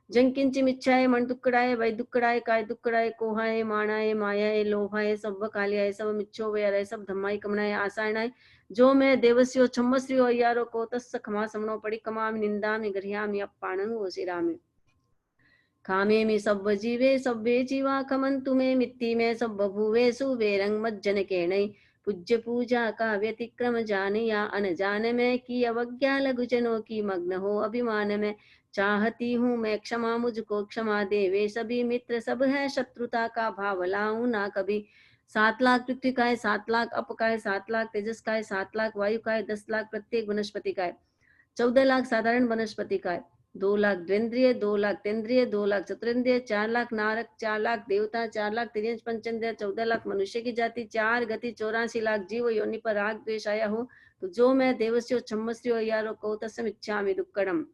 जंकिंचि मिच्छाय मन दुक्कड़ाय वै दुक्कड़ाय काय दुक्कड़ाय। कोहाय माणाय मायाय लोभाय सब कालियाय सब मिच्छो वैराय सब धम्माय कमणाय आसायणाय, जो मैं देवस्यो छम्मस्रियो अय्यारो को तस्य खमा समणो पडिकमामि निंदामि गर्ह्यामि अप्पाणं वोशिरामि। खामेमि सब जीवे सब्बे जीवा खमंतु में मित्ति में सब भूवे सुवे रंग मज्जन केणै। पूज्य पूजा का व्यतिक्रम जान या अनजान में, की अवज्ञा लघुजनों की मग्न हो अभिमान में। चाहती हूँ मैं क्षमा मुझको क्षमा दे वे सभी, मित्र सब है शत्रुता का भाव लाऊं ना कभी। 7 लाख पृथ्वी का है, 7 लाख अप का है, 7 लाख तेजस का है, 7 लाख वायु का है, 10 लाख प्रत्येक वनस्पति का है, 14 लाख साधारण वनस्पति का है, 2 लाख द्वेंद्रिय, 2 लाख तेंद्रिय, 2 लाख चतुरेंद्रिय, 4 लाख नारक, 4 लाख देवता, 4 लाख तिर्यंश पंचेंद्रिय, 14 लाख मनुष्य की जाति, 4 गति, 84 लाख जीव योनि पर राग द्वेष आया हो, तो जो मैं देवस्यो छम्मस्यो अय्यारो को तस्मिच्छामि दुक्कड़म।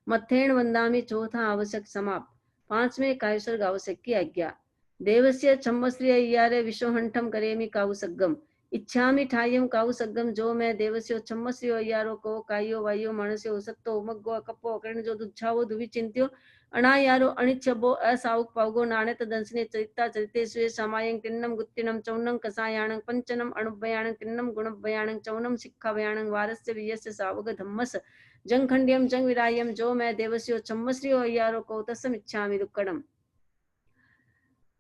मत्थेण वंदामि चौथा आवश्यक समाप्त। 5वें कायसर्ग आवश्यक की आज्ञा। देवस्य छम्मस्रिय अय्यारे विश्वहंठम करेमि काउसग्गम। इच्छामि ठायम काउसग्गम, जो मैं देवस्यो छम्मस्रियो अय्यारो को कायो वायो मानस्यो सत्तो उमग्गो कप्पो कर्ण जो दुच्छावो दुविचिंत्यो अणायारो अनिच्छबो असाउक पावगो नाणेत दंसने चरिता चरिते स्वे समायं तिन्नम गुत्तिनम चौन्नं कसायाणं पंचनम अणुभयाणं तिन्नम गुणभयाणं चौन्नं शिक्षाभयाणं वारस्य वियस्य सावग धम्मस जंखंड्यम जंग विरायम, जो मैं देवस्यो छम्मस्रियो अय्यारो को तस्मिच्छामि दुक्कड़म।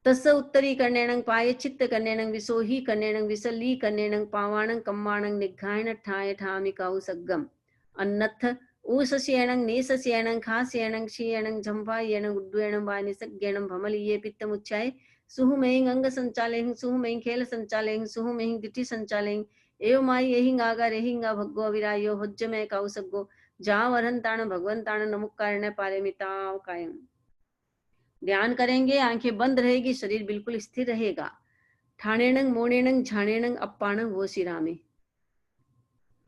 तस्य उत्तरी कर्णेणं पायचित्त कर्णेणं विसोही कर्णेणं विसली कर्णेणं पावाणं कम्माणं निघायण ठाय ठामि काउसग्गम। अन्नथ ऊसस्येणं नीसस्येणं खास्येणं क्षीयेणं झंभायेणं उड्डयेणं वा निसग्येणं भमलीये पित्तमुच्चाय। सुहुमेहिं अंग संचालेहिं सुहुमेहिं खेल संचालेहिं सुहुमेहिं दिठि संचालेहिं एवमाई एहिं आगा रेहिंगा भग्गो विरायो हुज्ज में काउसग्गो। जावरहन ताण भगवंताण नमुक्कारण पारेमिताव कायम। ध्यान करेंगे, आंखें बंद रहेगी, शरीर बिल्कुल स्थिर रहेगा। ठाणेणंग मोणेणंग झाणेणंग अप्पाणंग वो शिरामे।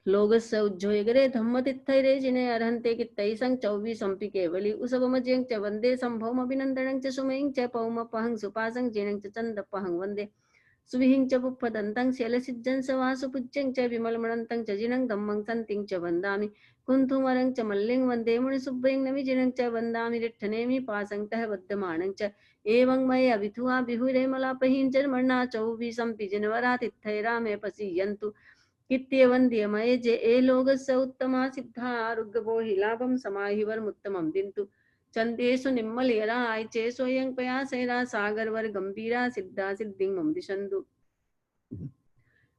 लोगस्य उज्जोयगरे धम्म तित्थैरे जिने अरहंते कित्तै संग 24 संपि केवली उसवमज्यं च वंदे संभवम अभिनंदनं च सुमयं च पौम पहं सुपासं जिनं च चंद पहं वंदे। सुविहिं च पुप्पदन्तं शैलसिज्जं स वासुपूज्यं च विमलमणन्तं च जिनं धम्मं सन्तिं च वन्दामि कुन्थुमरं च मल्लिं वन्दे मुनिसुब्बैं नमिजिनं च वन्दामि रिट्ठनेमि पासङ्क्तः बद्धमानं च एवं मये अभिथुआ बिहुरेमलापहिञ्जर्मणा चौबीसं पिजिनवरातिथैरामे पसीयन्तु कित्यवन्द्यमये जे ए लोकस्य उत्तमा सिद्धा आरुग्यबोहि लाभं समाहिवर्मुत्तमं दिन्तु चन्देषु निम्मलयरा आयचे स्वयं पयासेरा सागरवर गंभीरा सिद्धा सिद्धिं मम दिशन्तु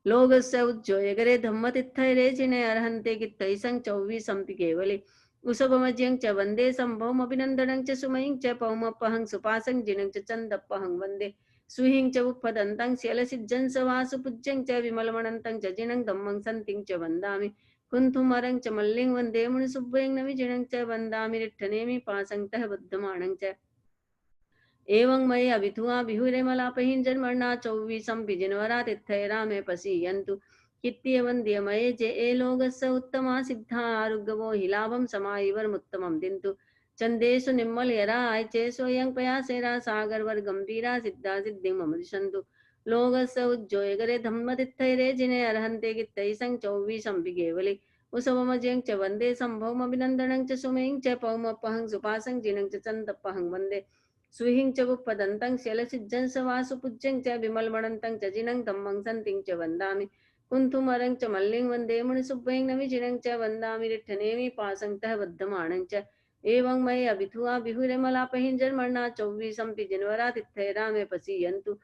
लोकस्य उज्जोयगरे धम्मतित्थैरे जिने अर्हन्ते कित्तैसं चौवीसंपि केवले उसभमज्यं च वन्दे सम्भवमभिनन्दनं च सुमयिं च पौमपहं सुपासं जिनं च चन्दपहं वन्दे सुहिं च उपदन्तं शैलसिज्जं स वासुपूज्यं च विमलमणन्तं च जिनं धम्मं सन्तिं च वन्दामि कुन्थुमरं च मल्लिं वन्दे मुनिसुब्बैं नमिजिनं च वन्दामि रिट्ठनेमि पासङ्क्तः बद्धमानं च एवं मये अभिथुआ बिहुरेमलापहिञ्जन्मणा चौवीसं पिजिनवरातिथैरामे पसीयन्तु कित्यवन्द्यमये जे ए लोकस्य उत्तमा सिद्धा आरुग्यवो हि लाभं समाहिवर्मुत्तमं दिन्तु चन्देषु निम्मलयरा आयचे स्वयं पयासेरा सागरवर गंभीरा सिद्धा सिद्धिं मम दिशन्तु लोकस्य उज्जोयगरे धम्मतिथैरे जिने अर्हन्ते कित्तैसं चौवीसं केवले उसवमजं च वन्दे सम्भवमभिनन्दनं च सुमयं च पौमपहं सुपासं जिनं च चन्दपहं वन्दे सुहिं च पुप्पदन्तं शैलसिज्जं स वासुपूज्यं च विमलमणन्तं च जिनं धम्मं सन्तिं च वन्दामि कुन्थुमरं च मल्लिं वन्दे मुनिसुब्बैं नमिजिनं च वन्दामि रिट्ठनेमि पासङ्क्तः बद्धमानं च एवं मये अभिथुआ बिहुरेमलापहिञ्जर्मणा चौवीसं पिजिनवरातिथैरामे पसीयन्तु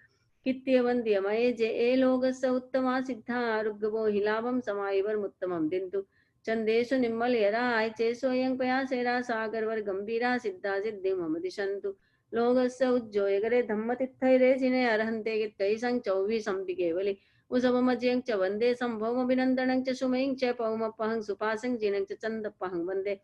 कित्यवन्द्यमये जे ए लोकस्य उत्तमा सिद्धा आरुग्यवो हि लाभं समाहिवर्मुत्तमं दिन्तु चन्देषु निम्मलयरा आयचे स्वयं पयासेरा सागरवर गंभीरा सिद्धा सिद्धिं मम दिशन्तु लोकस्य उज्जोयगरे धम्मतिथैरे जिने अर्हन्ते कित्तैसं चौवीसंपि केवले उसवमज्यं च वन्दे सम्भवमभिनन्दनं च सुमयिं च पौमपहं सुपासं जिनं च चन्दपहं वन्दे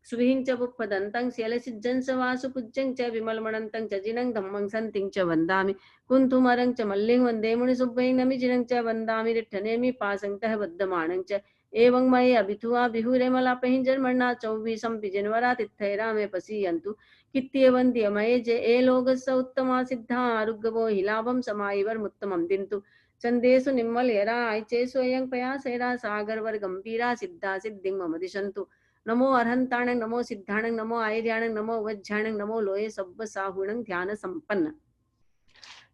सुविहिं च पुप्पदन्तं शैलसिज्जं स वासुपूज्यं च विमलमणन्तं च जिनं धम्मं सन्तिं च वन्दामि कुन्थुमरं च मल्लिं वन्दे मुनिसुब्बैं नमिजिनं च वन्दामि रिट्ठनेमि पासङ्क्तः बद्धमानं च एवं मये अभिथुआ बिहुरेमलापहिञ्जर्मणा चौवीसं पिजिनवरातिथैरामे पसीयन्तु कित्यवन्द्यमये जे ए लोकस्य उत्तमा सिद्धा आरुग्यवो हि लाभं समाहिवर्मुत्तमं दिन्तु चन्देषु निम्मलयरा आयचे स्वयं पयासेरा सागरवर गंभीरा सिद्धा सिद्धिं मम दिशन्तु नमो अर्हन्ताणं नमो सिद्धाणं नमो आयर्याणं नमो वज्झाणं नमो लोये सब्बसाहुणं ध्यान संपन्न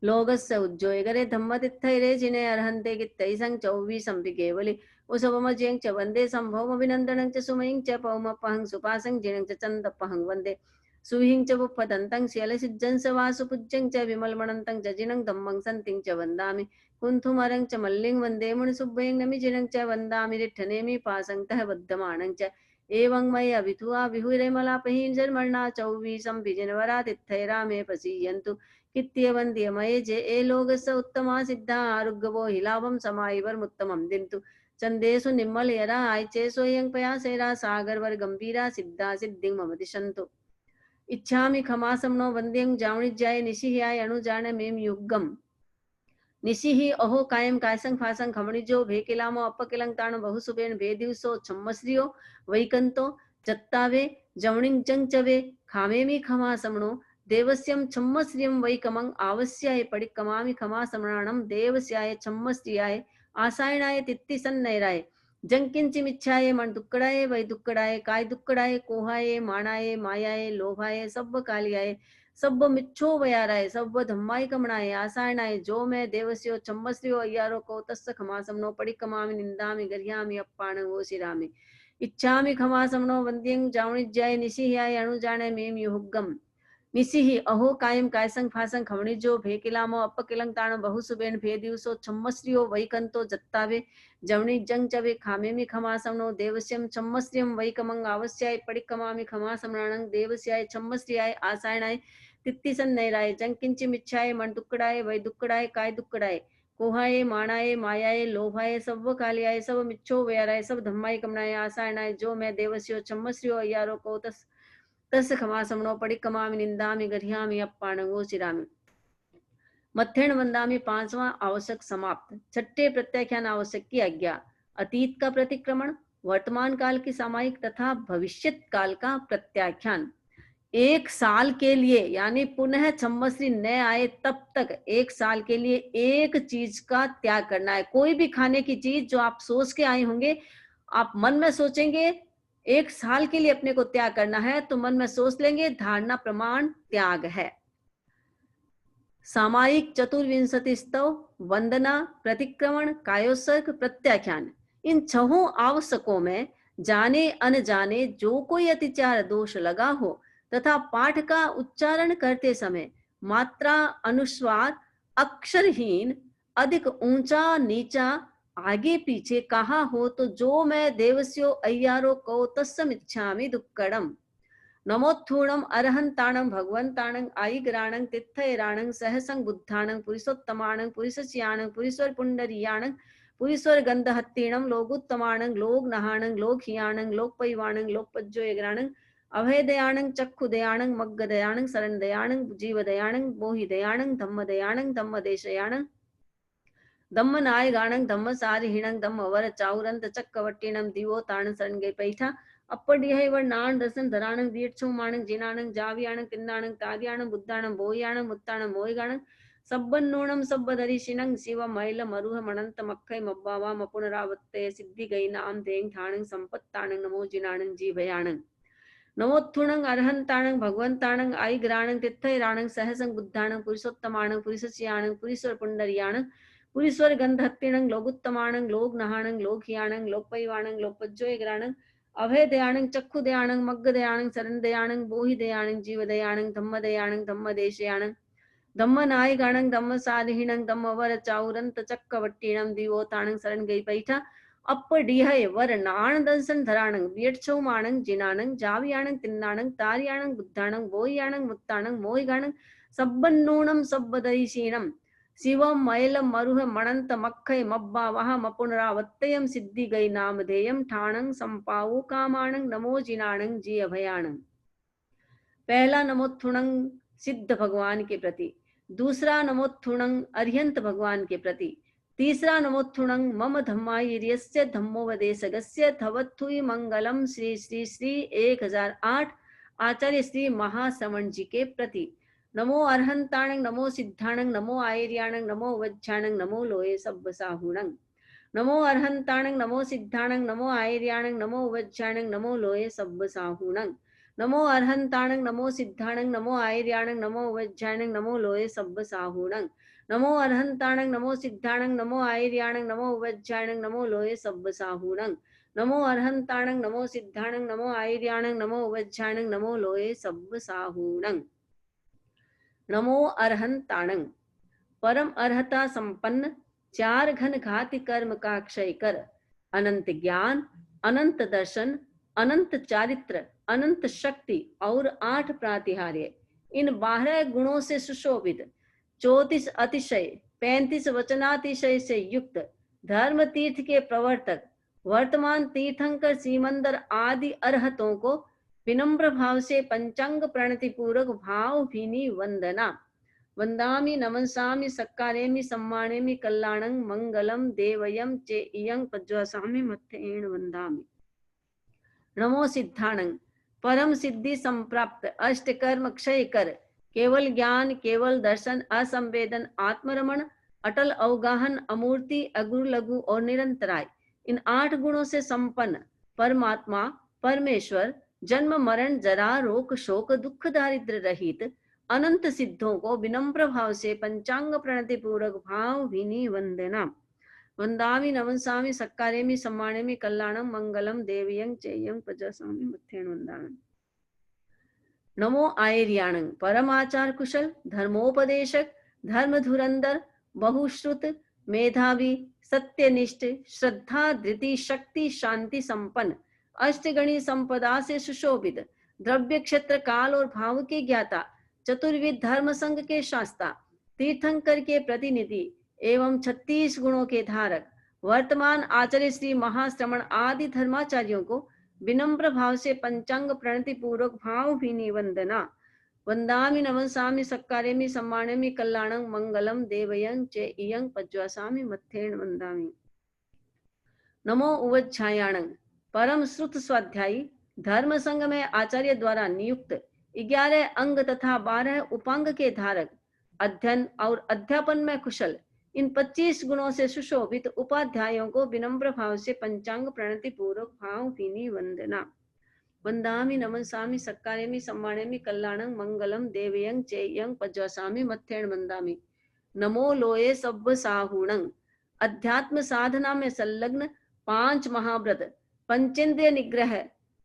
लोकस्य उज्जोयगरे धम्मतिथैरे जिने अर्हन्ते कित्तैसं चौवीसंपि केवले उसवमज्यं च वन्दे सम्भवमभिनन्दनं च सुमयिं च पौमपहं सुपासं जिनं च चन्दपहं वन्दे सुहिं च पुप्पदन्तं शैलसिज्जं स वासुपूज्यं च विमलमणन्तं च जिनं धम्मं सन्तिं च वन्दामि कुन्थुमरं च मल्लिं वन्दे मुनिसुब्बैं नमिजिनं च वन्दामि रिट्ठनेमि पासङ्क्तः बद्धमानं च एवं मये अभिथुआ बिहुरेमलापहिञ्जर्मणा चौवीसं पिजिनवरातिथैरामे पसीयन्तु कित्यवन्द्यमये जे ए लोकस्य उत्तमा सिद्धा आरुग्यवो हि लाभं समाहिवर्मुत्तमं दिन्तु चन्देषु निम्मलयरा आयचे स्वयं पयासेरा सागरवर गंभीरा सिद्धा सिद्धिं मम दिशन्तु इच्छामि खमासमनो वन्द्यं जावणिज्याय निशिह्याय अणुजान मेम युग्गम निशिहि अहो कायम कायसंग फासंग खमणिजो भेकिलामो अपकिलं ताण बहुसुबेन भेदिवसो छम्मश्रियो वैकंतो जत्तावे जवणिंग जंगचवे खामेमि खमासमनो देवस्यं छम्मश्रियं वैकमं आवस्याय पडिकमामि खमासमणानं देवस्याय छम्मश्रियाय आसायणाय तित्तिसन्नैराय जंकिंचिमिच्छाये मन दुक्कड़ाये वै दुक्कड़ाये काय दुक्कड़ाये कोहाये माणाये मायाये लोभाये सब्ब कालियाये सब्ब मिच्छो वयाराय सब्ब धम्माई कमणाये आसायणाय जो मैं देवस्यो चम्मस्रियो अय्यारो को तस्स खमासमनो पडिकमामि निंदामि गर्यामि अप्पाण वो शिरामि इच्छामि खमासमनो वंद्यं जावणिज्याय निशिह्याय अणुजाने मेम युहुग्गम निसिहि अहो कायम कायसंग फासंग खवणिजो भेकिलामो अपकिलं ताण बहुसुबेन भेदिवसो छम्मश्रियो वैकंतो जत्तावे जवणि जंग चवे खामेमि खमासमनो देवस्यं छम्मश्रियं वैकमंग आवस्याय पडिकमामि खमासमणानं देवस्याय छम्मश्रियाय आसायणाय तित्तिसन्नैराय जंकिंचिमिच्छाय मन दुक्कड़ाय वै दुक्कड़ाय काय दुक्कड़ाय कोहाये माणाये मायाये लोभाये सब कालियाय सब मिच्छो वयाराय सब धम्माय कमनाय आसायणाय जो मैं देवस्यो छम्मश्रियो अय्यारो को तस् खमासमनो पडिकमामि निंदामि गर्ह्यामि अप्पाणंगो चिरामि मत्थेण वंदामि पांचवा आवश्यक समाप्त। छठे प्रत्याख्यान आवश्यक की आज्ञा। अतीत का प्रतिक्रमण, वर्तमान काल की सामायिक तथा भविष्यत काल का प्रत्याख्यान। 1 साल के लिए, यानी पुनः संवत्सरी न आए तब तक 1 साल के लिए एक चीज का त्याग करना है। कोई भी खाने की चीज जो आप सोच के आए होंगे, आप मन में सोचेंगे 1 साल के लिए अपने को त्याग करना है, तो मन में सोच लेंगे धारणा प्रमाण त्याग है। सामायिक चतुर्विंशति स्तव, वंदना, प्रतिक्रमण, कायोत्सर्ग, प्रत्याख्यान, इन छहों आवश्यकों में जाने अनजाने जो कोई अतिचार दोष लगा हो तथा पाठ का उच्चारण करते समय मात्रा अनुस्वार अक्षरहीन, अधिक ऊंचा नीचा, आगे पीछे कहा हो तो जो मैं देवस्यो अय्यारो कौ तस्समिच्छामि दुक्कडम। नमोत्थूणम अरहंताणं भगवंताणं आईग्राणं तित्थैराणं सहसं बुद्धाणं पुरुषोत्तमाणं पुरुषस्याणं पुरुषवर पुंडरीयाणं पुरुषवर गंधहत्तीणं लोगुत्तमाणं लोकनहाणं लोकहियाणं लोकपैवाणं लोकपज्जोयग्राणं अभयदयाणं चक्षुदयाणं मग्गदयाणं शरणदयाणं जीवदयाणं मोहिदयाणं धम्मदयाणं धम्मदेशयाणं धम्मनायगाणं धम्मसारिहीणं धम्मवर चाउरंत चक्रवट्टिणं दिवोताणं शरणगे पैठा अप्पडिहैवर नाण रसन धराणं दीक्षुमाणं जिनाणं जावियाणं तिन्नाणं तार्याणं बुद्धाणं बोयाणं मुत्ताणं मोयगाणं सब्बन्नूणं सब्बदरिशिणं शिवं मैलं मरुह मणंत मक्खै मब्बावा मपुनरावत्तय सिद्धि गैनाम दें ठाणं संपत्ताणं नमो जिनाणं जीवयाणं नमोत्थुणं अरहंताणं भगवंताणं आईग्राणं तित्थैराणं सहसं बुद्धाणं पुरुषोत्तमाणं पुरुषस्याणं पुरुषवर पुंडरीयाणं पुरुषवर गंधहत्तीणं लोगुत्तमाणं लोकनहाणं लोकहियाणं लोकपैवाणं लोकपज्जोयग्राणं अभयदयाणं चक्षुदयाणं मग्गदयाणं शरणदयाणं बोहिदयाणं जीवदयाणं धम्मदयाणं धम्मदेशयाणं धम्मनायगाणं धम्मसारिहीणं धम्मवर चाउरंत चक्रवट्टिणं दिवोताणं शरणगई पैठा अप्पडिहय वर नाण दंसन धराणं वियक्षौमाणं जिनाणं जावियाणं तिन्नाणं तार्याणं बुद्धाणं बोयाणं मुत्ताणं मोयगाणं सब्बन्नूणं सब्बदरिशीणं शिवं मैलं मरुह मणंत मक्खै मब्बावह मपुनरावत्तयं सिद्धि गई नामधेयं ठाणं संपावु कामाणं नमो जिनाणं जी अभयाणं। पहला नमोत्थुणं सिद्ध भगवान के प्रति, दूसरा नमोत्थुणं अरिहंत भगवान के प्रति, तीसरा नमोत्थुणं मम धम्मायर्यस्य धम्मोपदेशगस्य थवत्थुई मंगलम श्री श्री श्री 1008 आचार्य श्री महाश्रवण जी के प्रति। नमो अरहंताणं नमो सिद्धाणं नमो आयर्याणं नमो वज्झाणं नमो लोये सब्बसाहुणं। नमो अरहंताणं नमो सिद्धाणं नमो आयर्याणं नमो वज्झाणं नमो लोये सब्बसाहुणं। नमो अरहंताणं नमो सिद्धाणं नमो आयर्याणं नमो वज्झाणं नमो लोये सब्बसाहुणं। नमो अरहंताणं नमो सिद्धाणं नमो आयर्याणं नमो वज्झाणं नमो लोये सब्बसाहुणं। नमो अरहंताणं नमो सिद्धाणं नमो आयर्याणं नमो वज्झाणं नमो लोये सब्बसाहुणं। नमो अरहंताणं, परम अर्हता संपन्न, चार घन घाति कर्म का क्षय कर, अनंत ज्ञान, अनंत दर्शन, अनंत चारित्र, अनंत शक्ति और 8 प्रातिहार्य, इन 12 गुणों से सुशोभित, 34 अतिशय, 35 वचनातिशय से युक्त, धर्म तीर्थ के प्रवर्तक, वर्तमान तीर्थंकर सीमंदर आदि अरहतों को विनम्र भाव से पंचांग प्रणति पूर्वक भाव भीनी वंदना। वंदामि नमंसामि सक्कारेमि सम्मानेमि कल्याणं मंगलम देवयं चे इयं पज्वासामि मत्थेन वंदामि। नमो सिद्धाणं, परम सिद्धि संप्राप्त, अष्ट कर्म क्षय कर, केवल ज्ञान, केवल दर्शन, असंवेदन, आत्मरमण, अटल अवगाहन, अमूर्ति, अगुरु लघु और निरंतराय, इन 8 गुणों से संपन्न परमात्मा परमेश्वर, जन्म मरण जरा रोग शोक दुख दारिद्र रहित अनंत सिद्धों को विनम्र भाव से पंचांग प्रणति पूर्वक भाव भीनी वंदना। वंदामि नमंसामि सक्कारेमि सम्मानेमि कल्याणं मंगलम देवयं चेयं पजसामि मत्थेन वंदामि। नमो आयर्याणं, परमाचार कुशल, धर्मोपदेशक, धर्म धुरंधर, बहुश्रुत, मेधावी, सत्यनिष्ठ, श्रद्धा, धृति, शक्ति, शांति संपन्न, अष्टगणी संपदा से सुशोभित, द्रव्य क्षेत्र काल और भाव के ज्ञाता, चतुर्विध धर्म संघ के शास्ता, तीर्थंकर के प्रतिनिधि एवं 36 गुणों के धारक, वर्तमान आचार्य श्री महाश्रवण आदि धर्माचार्यों को विनम्र भाव से पंचांग प्रणति पूर्वक भाव भीनी वंदना। वंदामि नमंसामि सक्कारेमि सम्मानेमि कल्याणं मंगलम देवयं चे इयं पज्वासामि मत्थेन वंदामि। नमो उवच्छायाणं, परम श्रुत स्वाध्यायी, धर्म संघ में आचार्य द्वारा नियुक्त, 11 अंग तथा 12 उपांग के धारक, अध्ययन और अध्यापन में कुशल, इन 25 गुणों से सुशोभित उपाध्यायों को विनम्र भाव से पंचांग प्रणति पूर्वक भावभीनी वंदना। वंदामि नमस्सामि सत्कारयामि सम्मानयामि कल्याणं मंगलम देवयं चेयं पज्वसामि मथ्येन वंदामि। नमो लोये सब्ब साहूणं। अध्यात्म साधना में संलग्न 5 महाव्रत, पंचेंद्रिय निग्रह,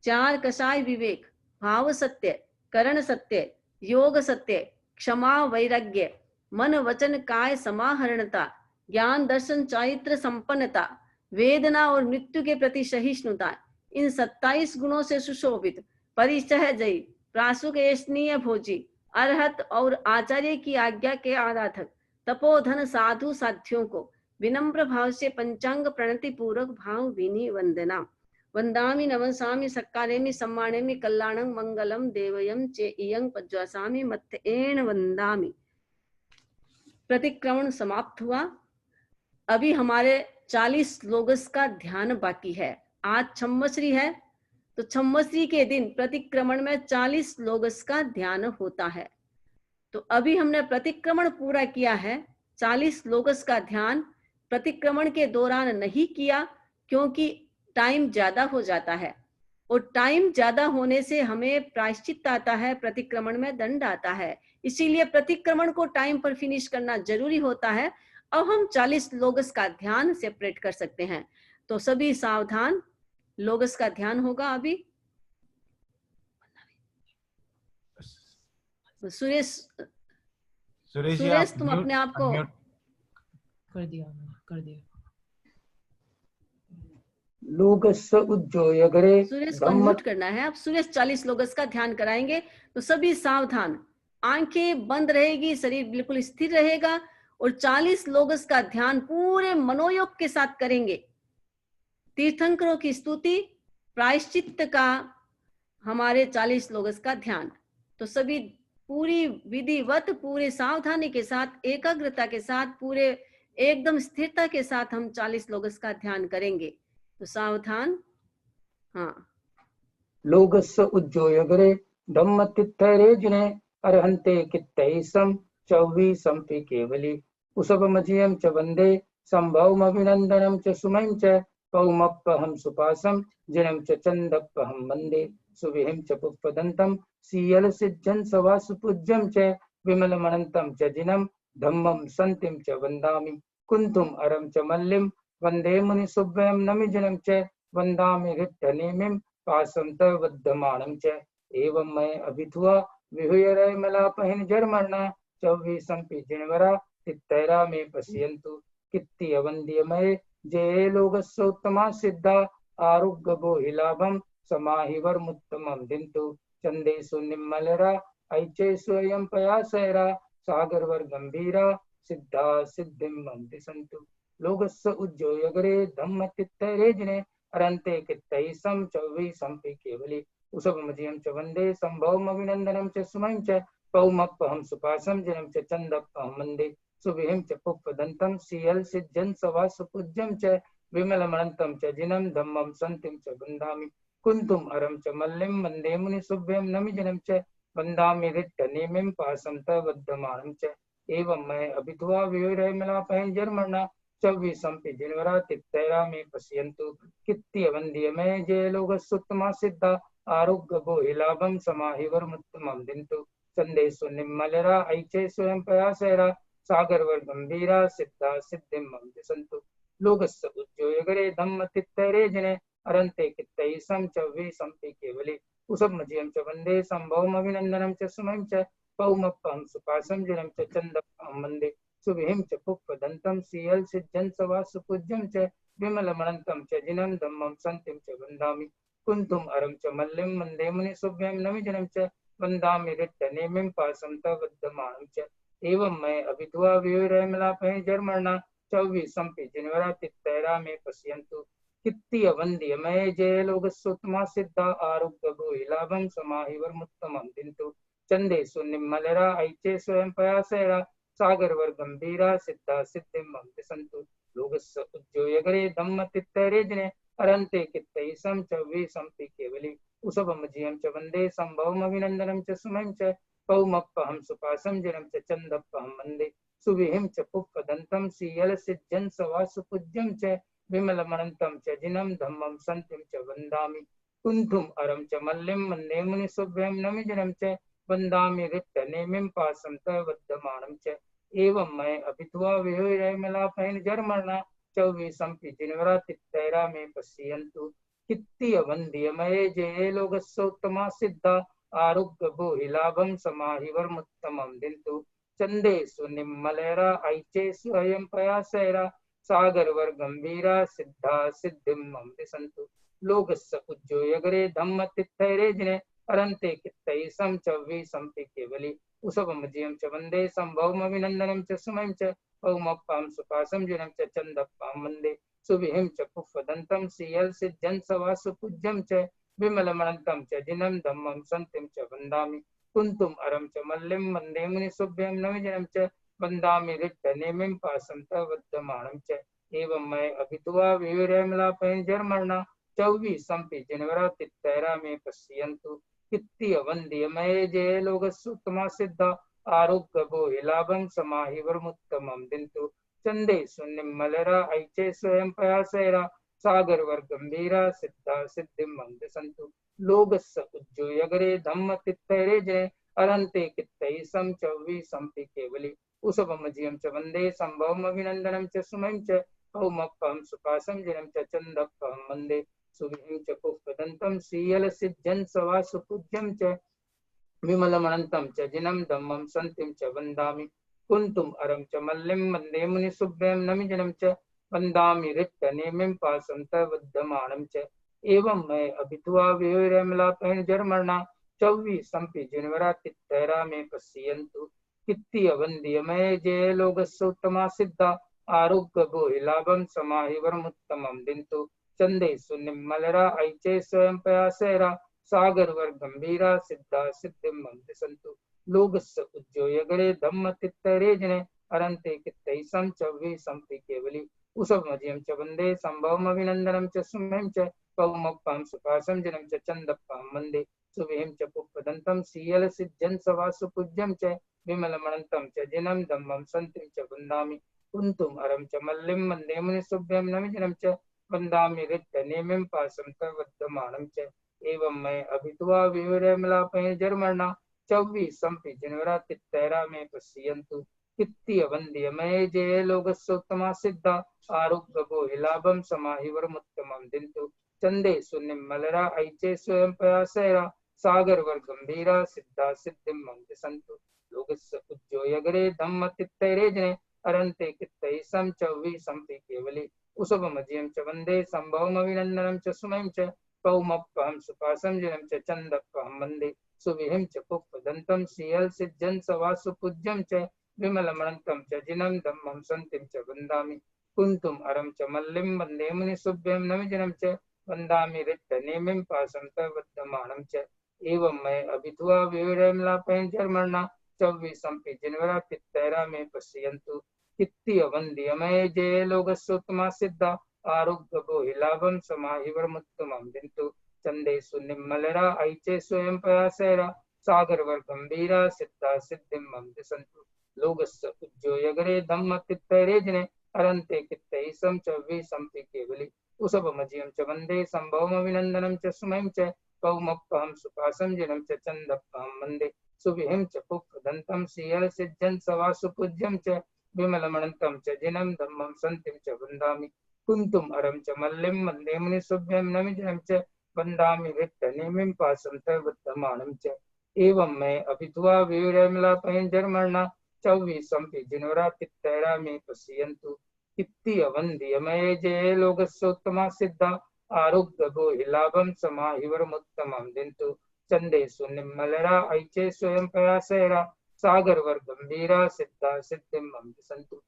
4 कषाय विवेक, भाव सत्य, करण सत्य, योग सत्य, क्षमा वैराग्य, मन वचन काय समाहरणता, ज्ञान दर्शन चारित्र संपन्नता, वेदना और मृत्यु के प्रति सहिष्णुता, इन 27 गुणों से सुशोभित, परिचय जयी, प्रासुक एष्णीय भोजी, अरहत और आचार्य की आज्ञा के आराधक, तपोधन साधु साध्यों को विनम्र भाव से पंचांग प्रणति पूर्वक भाव विनी वंदना। वंदामि नमस्सामि सत्कारयामि सम्मानयामि कल्याणं मंगलम देवयं चेयं पज्वसामि मथ्येन वंदामि। प्रतिक्रमण समाप्त हुआ। अभी हमारे 40 श्लोकस का ध्यान बाकी है। आज छम्मश्री है, तो छम्मश्री के दिन प्रतिक्रमण में 40 श्लोकस का ध्यान होता है। तो अभी हमने प्रतिक्रमण पूरा किया है। 40 श्लोकस का ध्यान प्रतिक्रमण के दौरान नहीं किया, क्योंकि टाइम ज्यादा हो जाता है, और टाइम ज्यादा होने से हमें प्रायश्चित आता है, प्रतिक्रमण में दंड आता है। इसीलिए प्रतिक्रमण को टाइम पर फिनिश करना जरूरी होता है। अब हम 40 लोगस का ध्यान सेपरेट कर सकते हैं। तो सभी सावधान, लोगस का ध्यान होगा अभी। सुरेश तुम अपने आप को कर दिया। लोगस उज्जोयगरे सुरेश को म्यूट करना है। अब सुरेश 40 लोगस का ध्यान कराएंगे, तो सभी सावधान, आंखें बंद रहेगी, शरीर बिल्कुल स्थिर रहेगा, और 40 लोगस का ध्यान पूरे मनोयोग के साथ करेंगे। तीर्थंकरों की स्तुति, प्रायश्चित का हमारे 40 लोगस का ध्यान। तो सभी पूरी विधिवत, पूरे सावधानी के साथ, एकाग्रता के साथ, पूरे एकदम स्थिरता के साथ हम 40 लोगस का ध्यान करेंगे। तो सावधान। हाँ। लोगस उज्जोयगरे धम्म तित्थरे जिने अरहंते कित्तैसम 24 पि केवली उसभमजियं च वंदे संभवमभिनंदनं च सुमं च पौमप्पहं सुपासं जिनं च चंदप्पहं वंदे सुविहिं च पुष्पदन्तं सीयल सिज्जन सवासुपूज्यं च विमलमनन्तं च जिनं धम्मं संतिं च वंदामि कुंतुम अरं च मल्लिं वंदे मुनिसुभ्यं नमिजनं च वंदामि रिट्टनेमिं पासं तवद्धमानं च एवं मैं अभिथुआ विहुयरय मलापहिन जर्मणा 24 पि जिनवरा तित्तैरा में पश्यन्तु कित्ति अवंद्यमय जय लोगस्सोत्तमा सिद्धा आरुग्य बोहिलाभम समाहिवर्मुत्तमं दिन्तु चंदेषु निम्मलरा ऐचे स्वयं पयासैरा सागरवर गंभीरा सिद्धा सिद्धिं मंति सन्तु लोगस्य उज्जोयगरे धम्म तित्तैरे जिने अरन्ते कित्तैसं 24 पि केवली उसभमजियं च वन्दे संभवमभिनन्दनं च सुमं च पौमप्पहं सुपासं जिनं च चन्दप्पहं वन्दे सुविहिं च पुष्पदन्तं सीयल सिज्जन सवासुपूज्यं च विमलमनन्तं च जिनं धम्मं संतिं च वन्दामि कुन्तुम अरं च मल्लिं वन्दे मुनिसुभ्यं नमिजनं च वन्दामि रिट्टनेमिं पासं तवद्धमानं च एवं मैं अभिधुआ विहुरयमलापहिं जर्मणा 24 पि जिनवरा तित्तैरा में पश्यन्तु कित्ति अवंद्यमय जय लोगस्सुत्तमा सिद्धा आरोग्य बोहिलाभं समाहिवर्मुत्तमं दिन्तु चंदेषु निम्मलरा ऐचे स्वयं पयासैरा सागरवर गंभीरा सिद्धा सिद्धिं मंति सन्तु लोगस्य उज्जोयगरे धम्म तित्तैरे जिने अरन्ते कित्तैसं 24 पि केवली उसभमजियं च वन्दे संभवमभिनन्दनं च सुमं च पौमप्पहं सुपासं जिनं च चन्दप्पहं वन्दे सुविहिं च पुष्पदन्तं सीयल सिज्जन सवासुपूज्यं च विमलमनन्तं च जिनं धम्मं संतिं च वन्दामि कुन्तुम अरं च मल्लिं वन्दे मुनिसुभ्यं नमिजनं च वन्दामि रिट्टनेमिं पासं तवद्धमानं च एवं मैं अभिधुआ विहुरयमलापहिं जर्मणा 24 पि जिनवरा तित्तैरा में पश्यन्तु कित्ति अवंद्यमय जय लोगस्सोत्तमा सिद्धा आरोग्य बोहिलाभं समाहिवर्मुत्तमं दिन्तु चंदेषु निम्मलरा ऐचे स्वयं पयासैरा सागरवर गंभीरा सिद्धा सिद्धिं मंति सन्तु लोगस्य उज्जोयगरे धम्म तित्तैरे जिने अरन्ते कित्तैसं 24 पि केवली उसभमजियं च वन्दे सम्भवमभिनन्दनं च सुमं च पौमप्पहं सुपासं जनं च चन्दप्पहं वन्दे सुविहिं च पुष्पदन्तं श्रीयलसिद्धं सवासुपूज्यं च विमलमनन्तं च जिनं धम्मं सन्तिं च वन्दामि कुन्थुम् अरं च मल्लिं वन्दे मुनिसुभ्यं नमिजनं च वन्दामि रिक्तनेमिं पासं तवद्यमानं च एवं मैं अभित्वा विहुरमलापैन जर्मणा चौवीसंपि जिनवरातितैरा में पश्यन्तु कित्तीय वन्द्य मये जये लोकस्योत्तमा सिद्धा आरोग्य भूहि लाभं समाहि वर्मुत्तमं दिन्तु चंदेषु निम्मलेरा ऐचे स्वयं प्रयासैरा सागर वर गंभीरा सिद्धा सिद्धिं मम दिशन्तु लोकस्य उज्जोयगरे धम्म तित्थैरे जिने अरन्ते कित्तै सम चौवीसंपि केवली उसभमजियं च वन्दे सम्भवमभिनन्दनं च सुमं च पौमप्पां सुपासं जिनं च चन्दप्पां वन्दे सुविहिं च पुष्पदन्तं श्रीयलसिद्धं सवासुपूज्यं च विमलमनन्तं च जिनं धम्मं सन्तिं च वन्दामि कुन्तुम् अरं च मल्लिं वन्दे मुनिसुभ्यं नमिजनं च वन्दामि रिक्तनेमिं पासं तवद्यमानं च एवं मैं अभित्वा विहुरमलापैन जर्मणा चौवीसंपि जिनवरातितैरा में पश्यन्तु कित्तीय वन्द्य मये जये लोकस्योत्तमा सिद्धा आरोग्य भूहि लाभं समाहि वर्मुत्तमं दिन्तु चंदेषु निम्मलरा ऐचे स्वयं प्रयासैरा सागर वर गंभीरा सिद्धा सिद्धिं मम दिशन्तु लोकस्य उज्जोयगरे धम्म तित्थैरे जने अरन्ते कित्तै सम चौवीसंपि केवली उसभमजियं च वन्दे सम्भवमभिनन्दनं च सुमं च पौमप्पं सुपासं जिनं च चन्दप्पं वन्दे सुविहिं च पुष्पदन्तं श्रीयलसिद्धं सवासुपूज्यं च विमलमनन्तं च जिनं धम्मं सन्तिं च वन्दामि कुन्तुम् अरं च मल्लिं वन्दे मुनिसुभ्यं नमिजनं च वन्दामि रिक्तनेमिं पासं तवद्यमानं च एवं मैं अभित्वा विहुरमलापैन जर्मणा चौवीसंपि जिनवरातितैरा में पश्यन्तु कित्तीय वन्द्य मये जये लोकस्योत्तमा सिद्धा आरोग्य भूहि लाभं समाहि वर्मुत्तमं दिन्तु चंदेषु निम्मलरा ऐचे स्वयं प्रयासैरा सागर वर गंभीरा सिद्धा सिद्धिं मम दिशन्तु लोकस्य उज्जोयगरे धम्म तित्तैरे जिने अरन्ते कित्तै सम चौवीसंपि केवली उसभमजियं च वन्दे सम्भवमभिनन्दनं च सुमं च पौमप्पां सुपासं जिनं च चन्दप्पां वन्दे सुविहिं च पुष्पदन्तं श्रीयलसिद्धं सवासुपूज्यं च विमलमनन्तं च जिनं धम्मं सन्तिं च वन्दामि कुन्तुम् अरं च मल्लिं वन्दे मुनिसुभ्यं नमिजनं च वन्दामि रिक्तनेमिं पासं तवद्यमानं च एवं मैं अभित्वा विहुरमलापैन जर्मणा चौवीसंपि जिनवरातितैरा में पश्यन्तु कित्तीय वन्द्य मये जये लोकस्योत्तमा सिद्धा आरोग्य भूहि लाभं समाहि वर्मुत्तमं दिन्तु चंदेषु निम्मलरा ऐचे स्वयं प्रयासैरा सागर वर गंभीरा सिद्धा सिद्धिं मम दिशन्तु लोकस्य उज्जोयगरे धम्म तित्तैरे जिने अरन्ते कित्तै सम चौवीसंपि केवली उसभमजियं च वन्दे सम्भवमभिनन्दनं च सुमं च पौमप्पहं सुपासं जिनं च चन्दप्पहं वन्दे सुविहिं च पुष्पदन्तं श्रीयलसिद्धं सवासुपूज्यं च विमलमनन्तं च जिनं धम्मं सन्तिं च वन्दामि कुन्तुम् अरं च मल्लिं वन्दे मुनिसुभ्यं नमिजनं च वन्दामि रिक्तनेमिं पासं तवद्यमानं च एवं मैं अभित्वा विहुरमलापैन जर्मणा चौवीसंपि जिनवरातितैरा में पश्यन्तु कित्तीय वन्द्य मये जये लोकस्योत्तमा सिद्धा आरोग्य भूहि लाभं समाहि वर्मुत्तमं दिन्तु चंदेषु निम्मलरा ऐचे स्वयं प्रयासैरा सागर वर गंभीरा सिद्धा सिद्धिं मम दिशन्तु लोकस्य उज्जोयगरे धम्म तित्तैरे जिने अरन्ते कित्तै सम चौवीसंपि केवली उसभमजियं च वन्दे सम्भवमभिनन्दनं च सुमं च पौमप्पहं सुपासं जिनं च चन्दप्पां वन्दे सुविहिं च पुष्पदन्तं श्रीयलसिद्धं सवासुपूज्यं च विमलमनन्तं च जिनं धम्मं सन्तिं च वन्दामि कुन्तुम् अरं च मल्लिं वन्दे मुनिसुभ्यं नमिजनं च वन्दामि रिक्तनेमिं पासं तवद्यमानं च एवं मैं अभित्वा विहुरमलापैन जर्मणा चौवीसंपि जिनवरातितैरा में पश्यन्तु कित्तीय वन्द्य मये जये लोकस्योत्तमा सिद्धा आरोग्य भूहि लाभं समाहि वर्मुत्तमं दिन्तु चंदेषु निम्मलरा ऐचे स्वयं प्रयासैरा सागर वर गंभीरा सिद्धा सिद्धिं मम दिशन्तु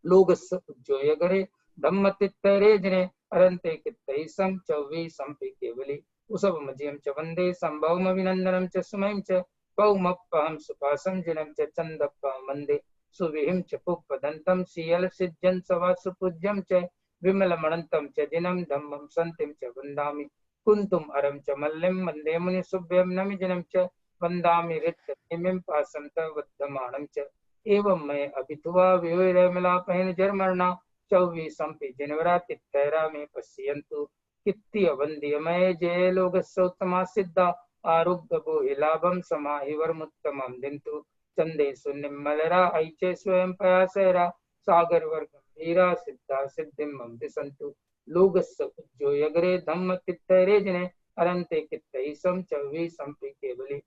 लोकस्य उज्जोयगरे धम्म तित्तैरे जिने अरन्ते कित्तै सम चौवीसंपि केवली उसभमजियं च वन्दे सम्भवमभिनन्दनं च सुमं च पौमप्पहं सुपासं जिनं च चन्दप्पां वन्दे सुविहिं च पुष्पदन्तं श्रीयलसिद्धं सवासुपूज्यं च विमलमनन्तं च जिनं धम्मं सन्तिं च वन्दामि कुन्तुम अरं च मल्लिं वन्दे मुनिसुभ्यं नमिजनं च वन्दामि रिक्तनेमिं पासं च वर्धमानं च एवं मैं अभितुवा विविरमलापहन जर्मणा चौवीसंपि जनवरातिथैरा में पश्यन्तु कित्तीय वंद्य मय जय लोकसोत्तमा सिद्धा आरोग्य भूहि लाभम समाहि वर्मुत्तमं दिन्तु चंदेषु निम्मलरा ऐचे स्वयं पयासैरा सागर वर्गंभीरा सिद्धा सिद्धिं मम दिशन्तु लोकस्य उज्जोयगरे धम्म तित्तैरेजने अरन्ते कित्तैसं च विसंपि केवली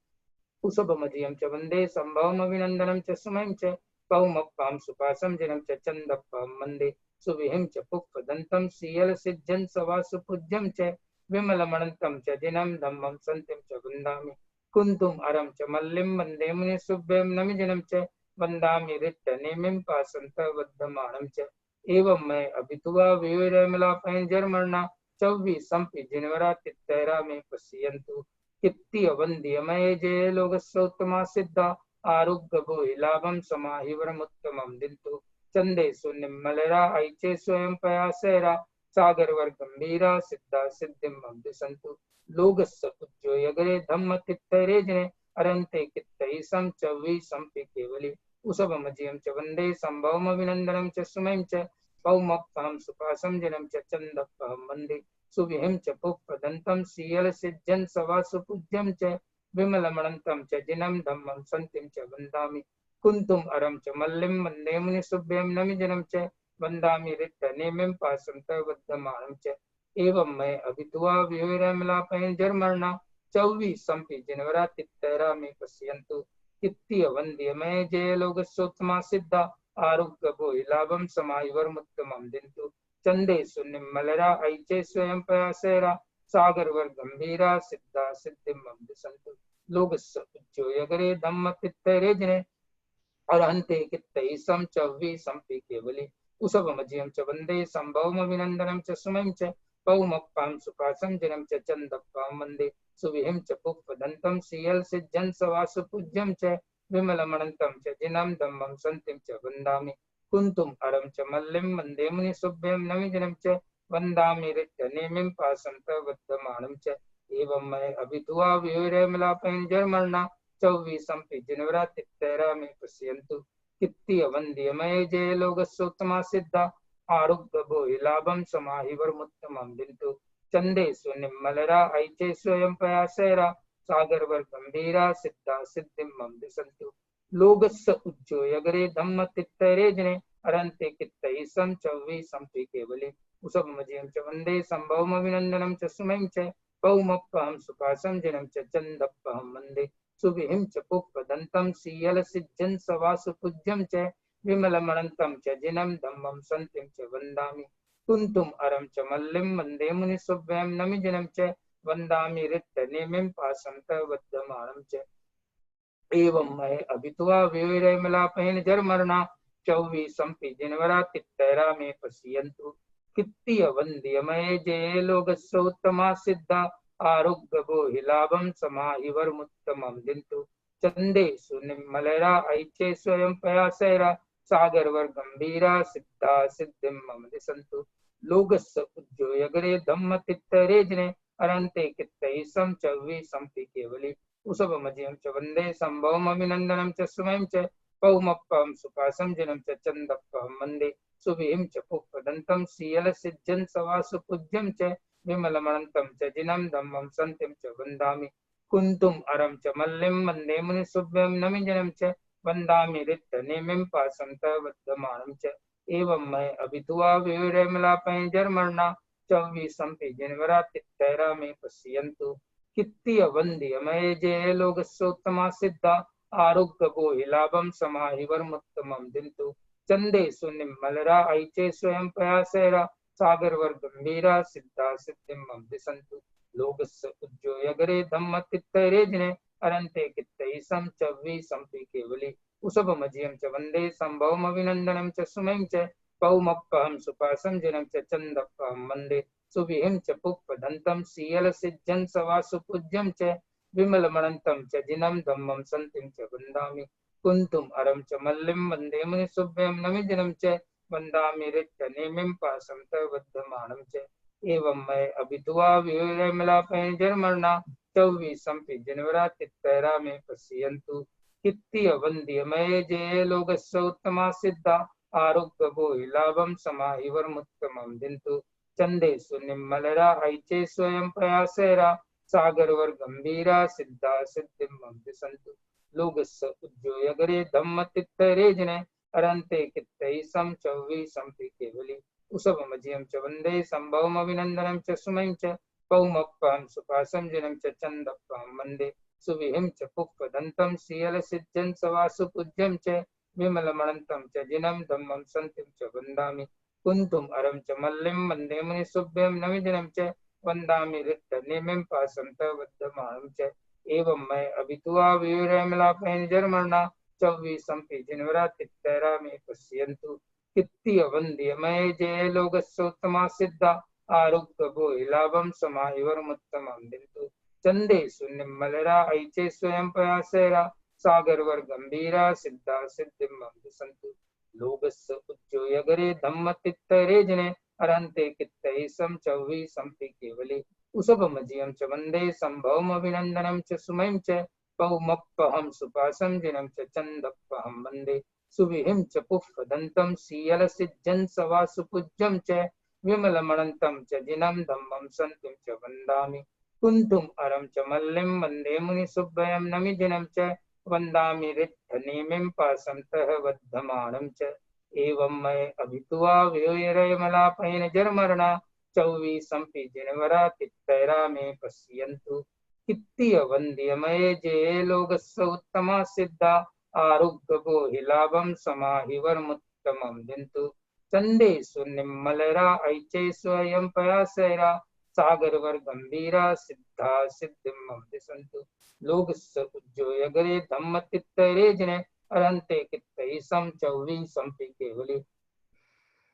कुसुममधियं च वन्दे सम्भवमभिनन्दनं च सुमयं च पौमप्पां सुपासं जनं च चन्दप्पां वन्दे सुविहिं च पुष्पदन्तं श्रीयलसिद्ध्यं सवासुपूज्यं च विमलमनन्तं च दिनं धम्मं सन्तिं च वन्दामि कुन्तुम् अरं च मल्लिं वन्दे मुनिसुभ्यं नमिजनं च वन्दामि रिक्तनेमिं पासन्तवद्धमानं च एवं मैं अभितुवा विविरमलापैर्जर्मणा चौवीसंपि जिनवरातिथैरा में पश्यन्तु कित्तीय वंद्य मय जय लोकसोत्तमा सिद्धा आरोग्य भूहि लाभम समाहि वरमुत्तमं दिन्तु चंदेषु निम्मलरा ऐचे स्वयं पयासैरा सागर वर्गंभीरा सिद्धा सिद्धिं मम दिशन्तु लोकस्य उज्जोयगरे धम्म तित्तैरेजने अरन्ते कित्तैसं च विसंपि केवली उसभमजियं च वन्दे सम्भवमभिनन्दनं च सुमयं च पौमप्पां सुपासं जनं च चन्दप्पां वन्दे सुविहिं च पुष्पदन्तं श्रीयलसिद्ध्यं सवासुपूज्यं च विमलमनन्तं च जिनं धम्मं सन्तिं च वन्दामि कुन्तुम् अरं च मल्लिं वन्दे मुनिसुभ्यं नमिजनं च वन्दामि रिक्तनेमिं पासं च वर्धमानं च एवं मैं अभितुवा विविरमलापैर्जर्मणा चौवीसंपि जनवरातिथैरा में पश्यन्तु कित्तीय वन्द्य मय जय लोकसोत्तमा सिद्धा आरोग्य भूहि लाभं समाहि वरमुत्तमं दिन्तु चंदेषु निम्मलरा ऐचे स्वयं पयासैरा सागर वर्गंभीरा सिद्धा सिद्धिं मम दिशन्तु लोकस्य उज्जोयगरे धम्म तित्तैरेजने अरहन्ते कित्तैसं च विसंपि केवली उसभमजियं च वन्दे सम्भवमभिनन्दनं च सुमयं च पौमप्पां सुपासं जनं च चन्दप्पां वन्दे सुविहिं च पुष्पदन्तं श्रीयलसिद्ध्यं सवासुपूज्यं च विमलमनन्तं च जिनं धम्मं सन्तिं च वन्दामि कुन्तुम् अरं च मल्लिं वन्दे मुनिसुभ्यं नमिजनं च वन्दामि रिक्तनेमिं पासन्तवद्धमानं च एवं मैं अभितुवा विविरमलापैर्जर्मणा चौवीसंपि जनवरातिथैरा में पश्यन्तु कित्तीय वन्द्य मय जय लोकसोत्तमा सिद्धा आरोग्य भूहि लाभं समाहि वरमुत्तमं दिन्तु चंदेषु निम्मलरा ऐचे स्वयं पयासैरा सागर वर्गंभीरा सिद्धा सिद्धिं मम दिशन्तु लोकस्य उज्जोयगरे धम्म तित्तैरेजने अरन्ते कित्तैसं च विसंपि केवली उसभमजियं च वन्दे सम्भवमभिनन्दनं च सुमयं च पौमप्पां सुपासं जनं च चन्दप्पां वन्दे सुविहिं च पुष्पदन्तं श्रीयलसिद्ध्यं सवासुपूज्यं च विमलमनन्तं च जिनं धम्मं सन्तिं च वन्दामि कुन्तुम् अरं च मल्लिं वन्दे मुनिसुभ्यं नमिजनं च वन्दामि रिक्तनेमिं पासन्तवद्धमानं च एवं मैं अभितुवा विविरमलापैर्जर्मणा चौवीसंपि जनवरातिथैरा में पश्यन्तु कित्तीय वन्द्य मय जय लोकसोत्तमा सिद्धा आरोग्य भूहि लाभं समाहि वरमुत्तमं दिन्तु चंदेषु निम्मलरा ऐचे स्वयं पयासैरा सागर वर्गंभीरा सिद्धा सिद्धिं मम दिशन्तु लोकस्य उज्जोयगरे धम्म तित्तैरेजने अरन्ते कित्तैसं च विसंपि केवली उसभमजियं च वन्दे सम्भवमभिनन्दनं च सुमयं च पौमप्पां सुपासं जनं च चन्दप्पां वन्दे सुविहिं च पुष्पदन्तं श्रीयलसिद्ध्यं सवासुपूज्यं च विमलमनन्तं च जिनं धम्मं सन्तिं च वन्दामि कुन्तुम् अरं च मल्लिं वन्दे मुनिसुभ्यं नमिजनं च वन्दामि रिक्तनेमिं पासन्तवद्धमानं च एवं मैं अभितुवा विविरमलापैर्जर्मणा चौवीसंपि जनवरातिथैरा में पश्यन्तु कित्तीय वन्द्य मय जय लोकसोत्तमा सिद्धा आरोग्य भूहि लाभं समाहि वरमुत्तमं दिन्तु चंदेषु निम्मलरा ऐचे स्वयं पयासैरा सागर वर्गंभीरा सिद्धा सिद्धिं मम दिशन्तु लोकस्य उज्जोयगरे धम्म तित्तैरेजने अरन्ते कित्तैसं च विसंपि केवली उसभमजियं च वन्दे सम्भवमभिनन्दनं च सुमयं च पौमप्पां सुपासं जनं च चन्दप्पां वन्दे सुविहिं च पुष्पदन्तं श्रीयलसिद्ध्यं सवासुपूज्यं च विमलमनन्तं च जिनं धम्मं सन्तिं च वन्दामि कुन्तुम् अरं च मल्लिं वन्दे मुनिसुभ्यं नमिजनं च वन्दामि रिक्तनेमिं पासन्तवद्धमानं च एवं मैं अभितुवा विरमलापेन जर्मणा चौवीसंपि जनवरा तित्तैरा में पश्यन्तु कित्ति वंद्य मये जे लोकस्य उत्तमा सिद्धा आरोग्य लाभम समाहिवर्मुत्तमं दिन्तु चंदेषु निम्मलरा ऐचे स्वयं प्रयासेरा सागरवर गंभीरा सिद्धा सिद्धिं दिसन्तु लोकस्य उज्जोयगरे धम्म तित्तरेजने अरन्ते कित्तै सम चौवीसंपि केवली उसवमजियं च वन्दे सम्भवम् अभिनन्दनं च सुमयं च पौमप्पं सुपासं जिनं च चन्दप्पं वन्दे सुविहिं च पुष्पदन्तं श्रीयलसिद्धं सवासुपूज्यं च विमलमणन्तं च जिनं धम्मं सन्तिं च वन्दामि कुन्तुम् अरं च मल्लिं वन्दे मुनिसुभ्यं नमिदिनं च वन्दामि रिक्तनेमिं पासन्तवद्धमानं च एवं मैं अभितुवा विरमलापेन जर्मणा चौवीसंपि जनवरा तित्तैरा में पश्यन्तु कित्ति वंद्य मये जय लोकस्योत्तमा सिद्धा आरोग्य लाभम समाहिवर्मुत्तमं दिन्तु चंदेषु निम्मलरा ऐचे स्वयं प्रयासेरा सागरवर गंभीरा सिद्धा सिद्धिं दिसन्तु लोकस्य उज्जोयगरे धम्म तित्तरेजने अरन्ते कित्तै सम चौवीसंपि केवले उसभमजियं च वन्दे सम्भवम् अभिनन्दनं च सुमयं च पौमप्पहं सुपासं जिनं च चन्दप्पहं वन्दे सुविहिं च पुष्पदन्तं श्रीयलसिद्धं सवासुपूज्यं च विमलमणन्तं च जिनं धम्मं सन्तिं च वन्दामि कुन्तुम् अरं च मल्लिं वन्दे मुनिसुभ्यं नमिदिनं च वन्दामि रिद्धनेमिं पासन्तः वर्धमानं च एवं मैं अभितुवा विरमलापेन जर्मणा चौवीसंपि जनवरा तित्तैरा में पश्यन्तु कित्ति वंद्य मये जे लोकस्य उत्तमा सिद्धा आरोग्य लाभम समाहिवर्मुत्तमं दिन्तु चंदेषु निम्मलरा ऐचे स्वयं प्रयासेरा सागरवर गंभीरा सिद्धा सिद्धिं दिसन्तु लोकस्य उज्जोयगरे धम्म तित्तरेजने अरन्ते कित्तै सम चौवीसंपि केवले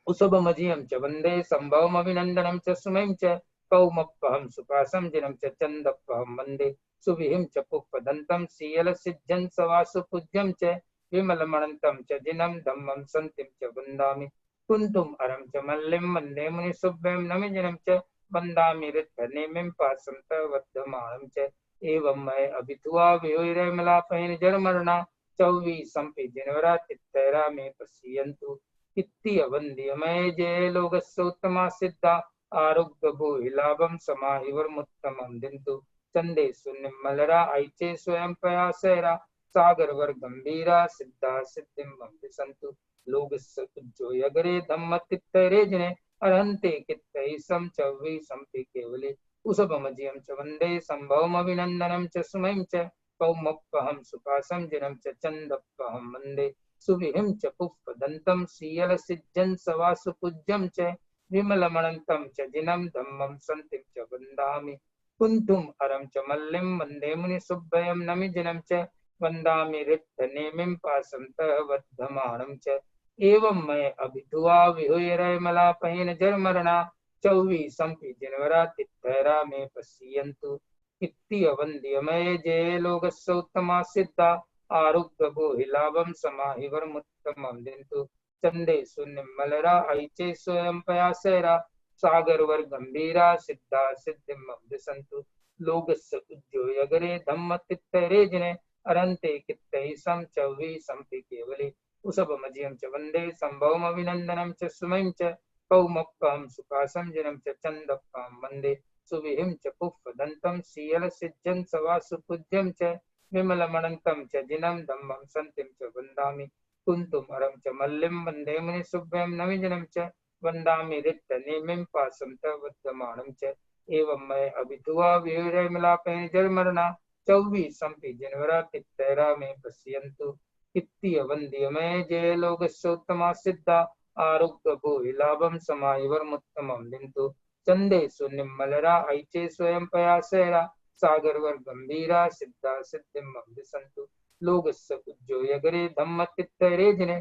उसभमजियं च वन्दे सम्भवम् अभिनन्दनं च सुमयं च कौमप्पहं सुपासं जिनं च चन्दप्पहं वन्दे सुविहिं च पुष्पदन्तं श्रीयलसिद्धं सवासुपूज्यं च विमलमणन्तं च जिनं धम्मं सन्तिं च वन्दामि कुन्तुम् अरं च मल्लिं वन्दे मुनिसुभ्यं नमिदिनं च वन्दामि रिद्धनेमिं पासन्तवर्धमानं च एवं मैं अभितुवा विरमलापेन जर्मणा चौवीसंपि जनवरा तित्तैरा में पश्यन्तु कित्ति वंद्य मये जय लोकस्य उत्तमा सिद्धा आरोग्य लाभम समाहिवर्मुत्तमं दिन्तु चंदेषु निम्मलरा ऐचे स्वयं प्रयासेरा सागरवर गंभीरा सिद्धा सिद्धिं दिसन्तु लोकस्य उज्जोयगरे धम्म तित्तरेजने अरहन्ते कित्तै सम चौवीसंपि केवले उसभमजियं च वन्दे सम्भवम् अभिनन्दनं च सुमयं च कौमप्पहं सुपासं जिनं च चन्दप्पहं वन्दे सुविहिं च पुष्पदन्तं श्रीयलसिद्धं सवासुपूज्यं च विमलमणन्तं च जिनं धम्मं सन्तिं च वन्दामि कुन्तुम् अरं च मल्लिं वन्दे मुनिसुभ्यं नमिदिनं च वन्दामि रिद्धनेमिं पासन्तः वर्धमानं च एवं मैं अभितुवा विरमलापेन जर्मणा चौवीसंपि जनवरा तित्तैरा में पश्यन्तु कित्ति वंद्य मये जय लोकस्य उत्तमा सिद्धा आरोग्य लाभम समाहिवर्मुत्तमं दिन्तु चंदेषु निम्मलरा ऐचे स्वयं प्रयासेरा सागरवर गंभीरा सिद्धा सिद्धिं दिसन्तु लोकस्य उज्जोयगरे धम्म तित्तरेजने अरन्ते कित्तै सम चौवीसंपि केवले उसभमजियं च वन्दे सम्भवम् अभिनन्दनं च सुमयं च कौमप्पहं सुपासं जिनं च चन्दप्पहं वन्दे सुविहिं च पुष्पदन्तं श्रीयलसिद्धं सवासुपूज्यं च विमलमणन्तं च जिनं धम्मं सन्तिं च वन्दामि कुन्तुम् अरं च मल्लिं वन्दे मुनिसुभ्यं नमिदिनं च वन्दामि रिद्धनेमिं पासन्तवर्धमानं च एवं मैं अभितुवा विरमलापेन जर्मणा चौवीसंपि जनवरा तित्तैरा में पश्यन्तु कित्ति वंद्य मये जय लोकस्य उत्तमा सिद्धा आरोग्य लाभम समाहिवर्मुत्तमं दिन्तु चंदेषु निम्मलरा ऐचे स्वयं प्रयासेरा सागरवर गंभीरा सिद्धा सिद्धिं दिसन्तु लोकस्य उज्जोयगरे धम्म तित्तरेजने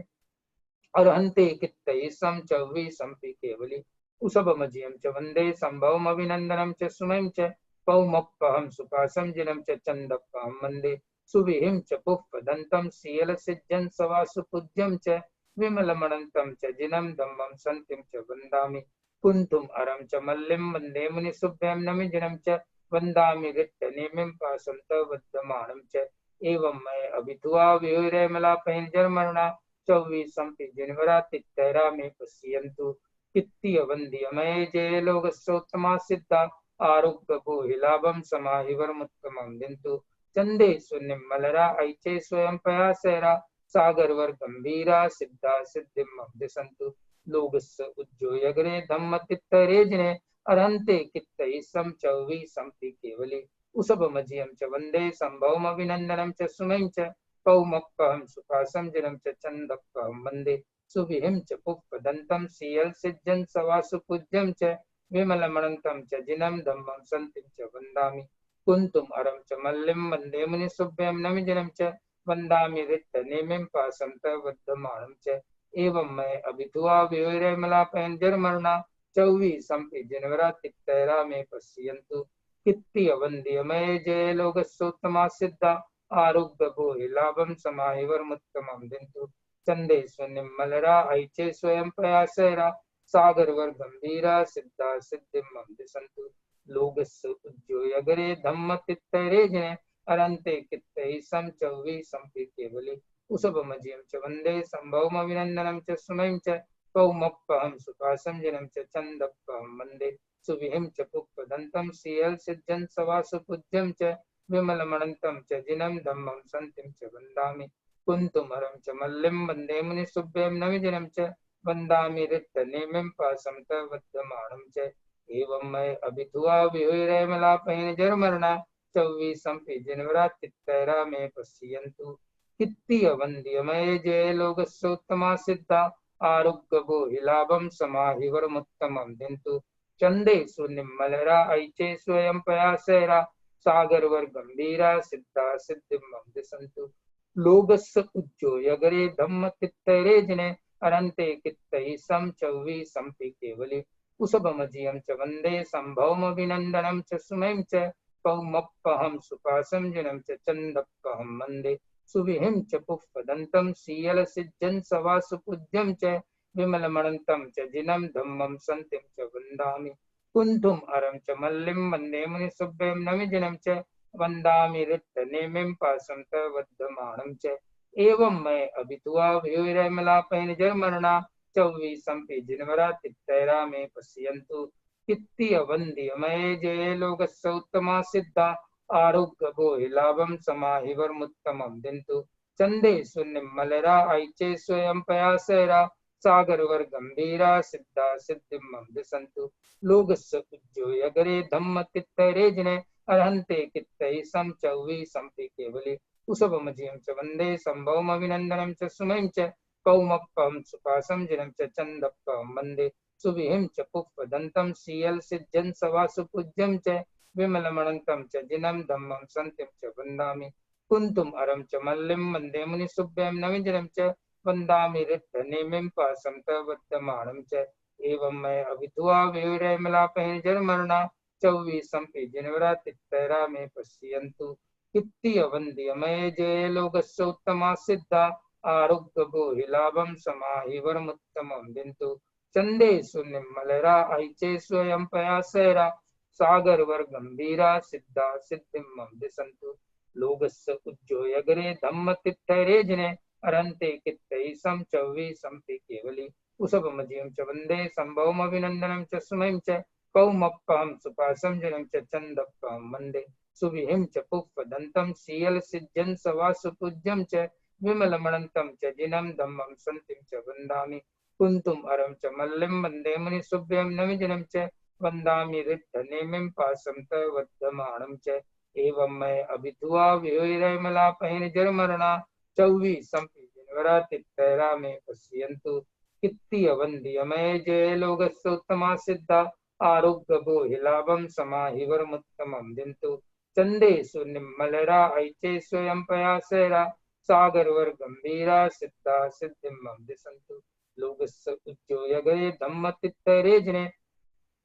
अरहन्ते कित्तै सम चौवीसंपि केवले उसभमजियं च वन्दे सम्भवम् अभिनन्दनं च सुमयं च पौमप्पहं सुपासं जिनं च चन्दप्पहं वन्दे सुविहिं च पुष्पदन्तं श्रीयलसिद्धं सवासुपूज्यं च विमलमणन्तं च जिनं धम्मं सन्तिं च वन्दामि कुन्तुम अरं च मल्लिं वन्दे मुनिसुभ्यं नमिजनं च वन्दामि ऋट्टनेमिं पाशं तव वर्धमानं च एवं मैं अभिधुआ विहुरमलापैर्जन्मना चौवीसंपि जिनवरातिथैरा मे पश्यन्तु कित्तीय वन्द्य मये जय लोकस्योत्तमा सिद्धा आरोग्य भूहिलाभं समाहिवर्मुत्तमं दिन्तु चंदे सुनिमलरा ऐचे स्वयं पयासेरा सागरवर गंभीरा सिद्धा सिद्धिम दिसंतु लोगस्य उज्जोयगरे धम्म तित्तरेजने अरहन्ते कित्तै सम चौवी संपि केवली उसभ मजियम च वंदे संभवम अभिनंदनम च सुमयं च पौमप्पहं सुखासं जिनं च चंदप्पहं वंदे सुविहिं च पुप्पदन्तं सीयल सिज्जन सवासु पूज्यं च विमलमणन्तं च जिनं धम्मं सन्तिं च वन्दामि कुन्तुम अरं च मल्लिं वन्दे मुनिसुभ्यं नमिजनं च वन्दामि ऋट्टनेमिं पाशं तव वर्धमानं च एवं मैं अभिधुआ विहुरमलापैर्जन्मना चौवीसंपि जिनवरातिथैरा मे पश्यन्तु कित्तीय वन्द्य मये जय लोकस्योत्तमा सिद्धा आरोग्य भूहिलाभं समाहिवर्मुत्तमं दिन्तु चंदे स्वनिमलरा ऐचे स्वयं पयासेरा सागरवर गंभीरा सिद्धा सिद्धिं दिसंतु लोगस्य उज्जोयगरे धम्म तित्तैरेजने अरन्ते कित्तैः सं चौवीसंपि केवले उसभमजियं च वन्दे संभवमभिनन्दनं च सुमयं च पौमप्पहं सुखासं जिनं च चन्दप्पहं वन्दे सुविहिं च पुप्पदन्तं सीयल सिज्जन् सवासु पूज्यं च विमलमणन्तं च जिनं धम्मं सन्तिं च वन्दामि कुन्तुमरं च मल्लिं वन्दे मुनिसुभ्यं नमिजनं च वन्दामि ऋट्टनेमिं पाशं तव वर्धमानं च एवं मैं अभिधुआ विहुरमलापैर्जन्मना चौवीसंपि जिनवरातिथैरा मे पश्यन्तु कित्तीय वन्द्य मये जय लोकस्योत्तमा सिद्धा आरोग्य भूहिलाभं समाहिवर्मुत्तमं दिन्तु चंदे सुनिमलरा ऐचे स्वयं पयासेरा सागरवर गंभीरा सिद्धा सिद्धिं दिसंतु लोगस्य उज्जोयगरे धम्म तित्तैरेजने अरन्ते कित्तैः सं चौवीसंपि केवली उसभमजियं च वन्दे संभवमभिनन्दनं च सुमयं च पौमप्पहं सुपासं जिनं च चन्दप्पहं वन्दे सुविहिं च पुष्पदन्तं सीयलसिज्जन् सवासु पूज्यं च विमलमणन्तं च जिनं धम्मं सन्तिं च वन्दामि कुन्तुम अरं च मल्लिं वन्दे मुनिसुभ्यं नमिजनं च वन्दामि ऋट्टनेमिं पाशं तव वर्धमानं च एवं मैं अभिधुआ विहुरमलापैर्जन्मना चौवीसंपि जिनवरातिथैरा मे पश्यन्तु कित्तीय वन्द्य मये जय लोकस्योत्तमा सिद्धा आरोग्य भूहिलाभं समाहिवर्मुत्तमं दिन्तु चंदे सुनिमलरा ऐचे स्वयं पयासेरा सागरवर गंभीरा सिद्धा सिद्धिं दिसंतु लोगस्य उज्जोयगरे धम्म तित्तैरेजने अरहन्ते कित्तैः सं चौवीसंपि केवले उसभमजियं च वन्दे संभवमभिनन्दनं च सुमयं च पौमप्पहं सुपासं जिनं च चन्दप्पहं वन्दे सुविहिं च पुष्पदन्तं सीयल सिज्जन् सवासु पूज्यं च विमलमणन्तं च जिनं धम्मं सन्तिं च वन्दामि कुन्तुम अरं च मल्लिं वन्दे मुनिसुभ्यं नमिजनं च वन्दामि ऋट्टनेमिं पाशं तव वर्धमानं च एवं मैं अभिधुआ विहुरमलापैर्जन्मना चौवीसंपि जिनवरातिथैरा मे पश्यन्तु कित्तीय वन्द्य मये जय लोकस्योत्तमा सिद्धा आरोग्य भूहिलाभं समाहिवर्मुत्तमं दिन्तु चंदे सुनिमलरा ऐचे स्वयं पयासेरा सागरवर गंभीरा सिद्धा सिद्धिं दिसंतु लोगस्य उज्जोयगरे धम्म तित्तैरेजने अरन्ते कित्तैः सं चौवीसंपि केवली उसभमजियं च वन्दे संभवमभिनन्दनं च सुमयं च पौमप्पहं सुपासं जिनं च चन्दप्पहं वन्दे सुविहिं च पुष्पदन्तं सीयलसिज्जन् सवासु पूज्यं च विमलमणन्तं च जिनं धम्मं सन्तिं च वन्दामि कुन्तुम अरं च मल्लिं वन्दे मुनिसुभ्यं नमिजनं च वन्दामि ऋट्टनेमिं पाशं तव वर्धमानं च एवं मैं अभिधुआ विहुरमलापैर्जन्मना चौवीसंपि जिनवरातिथैरा मे पश्यन्तु कित्तीय वन्द्य मये जय लोकस्योत्तमा सिद्धा आरोग्य भूहिलाभं समाहिवर्मुत्तमं दिन्तु चंदे सुनिमलरा ऐचे स्वयं पयासेरा सागरवर गंभीरा सिद्धा सिद्धिं दिसंतु लोगस्य उज्जोयगरे धम्म तित्तैरेजने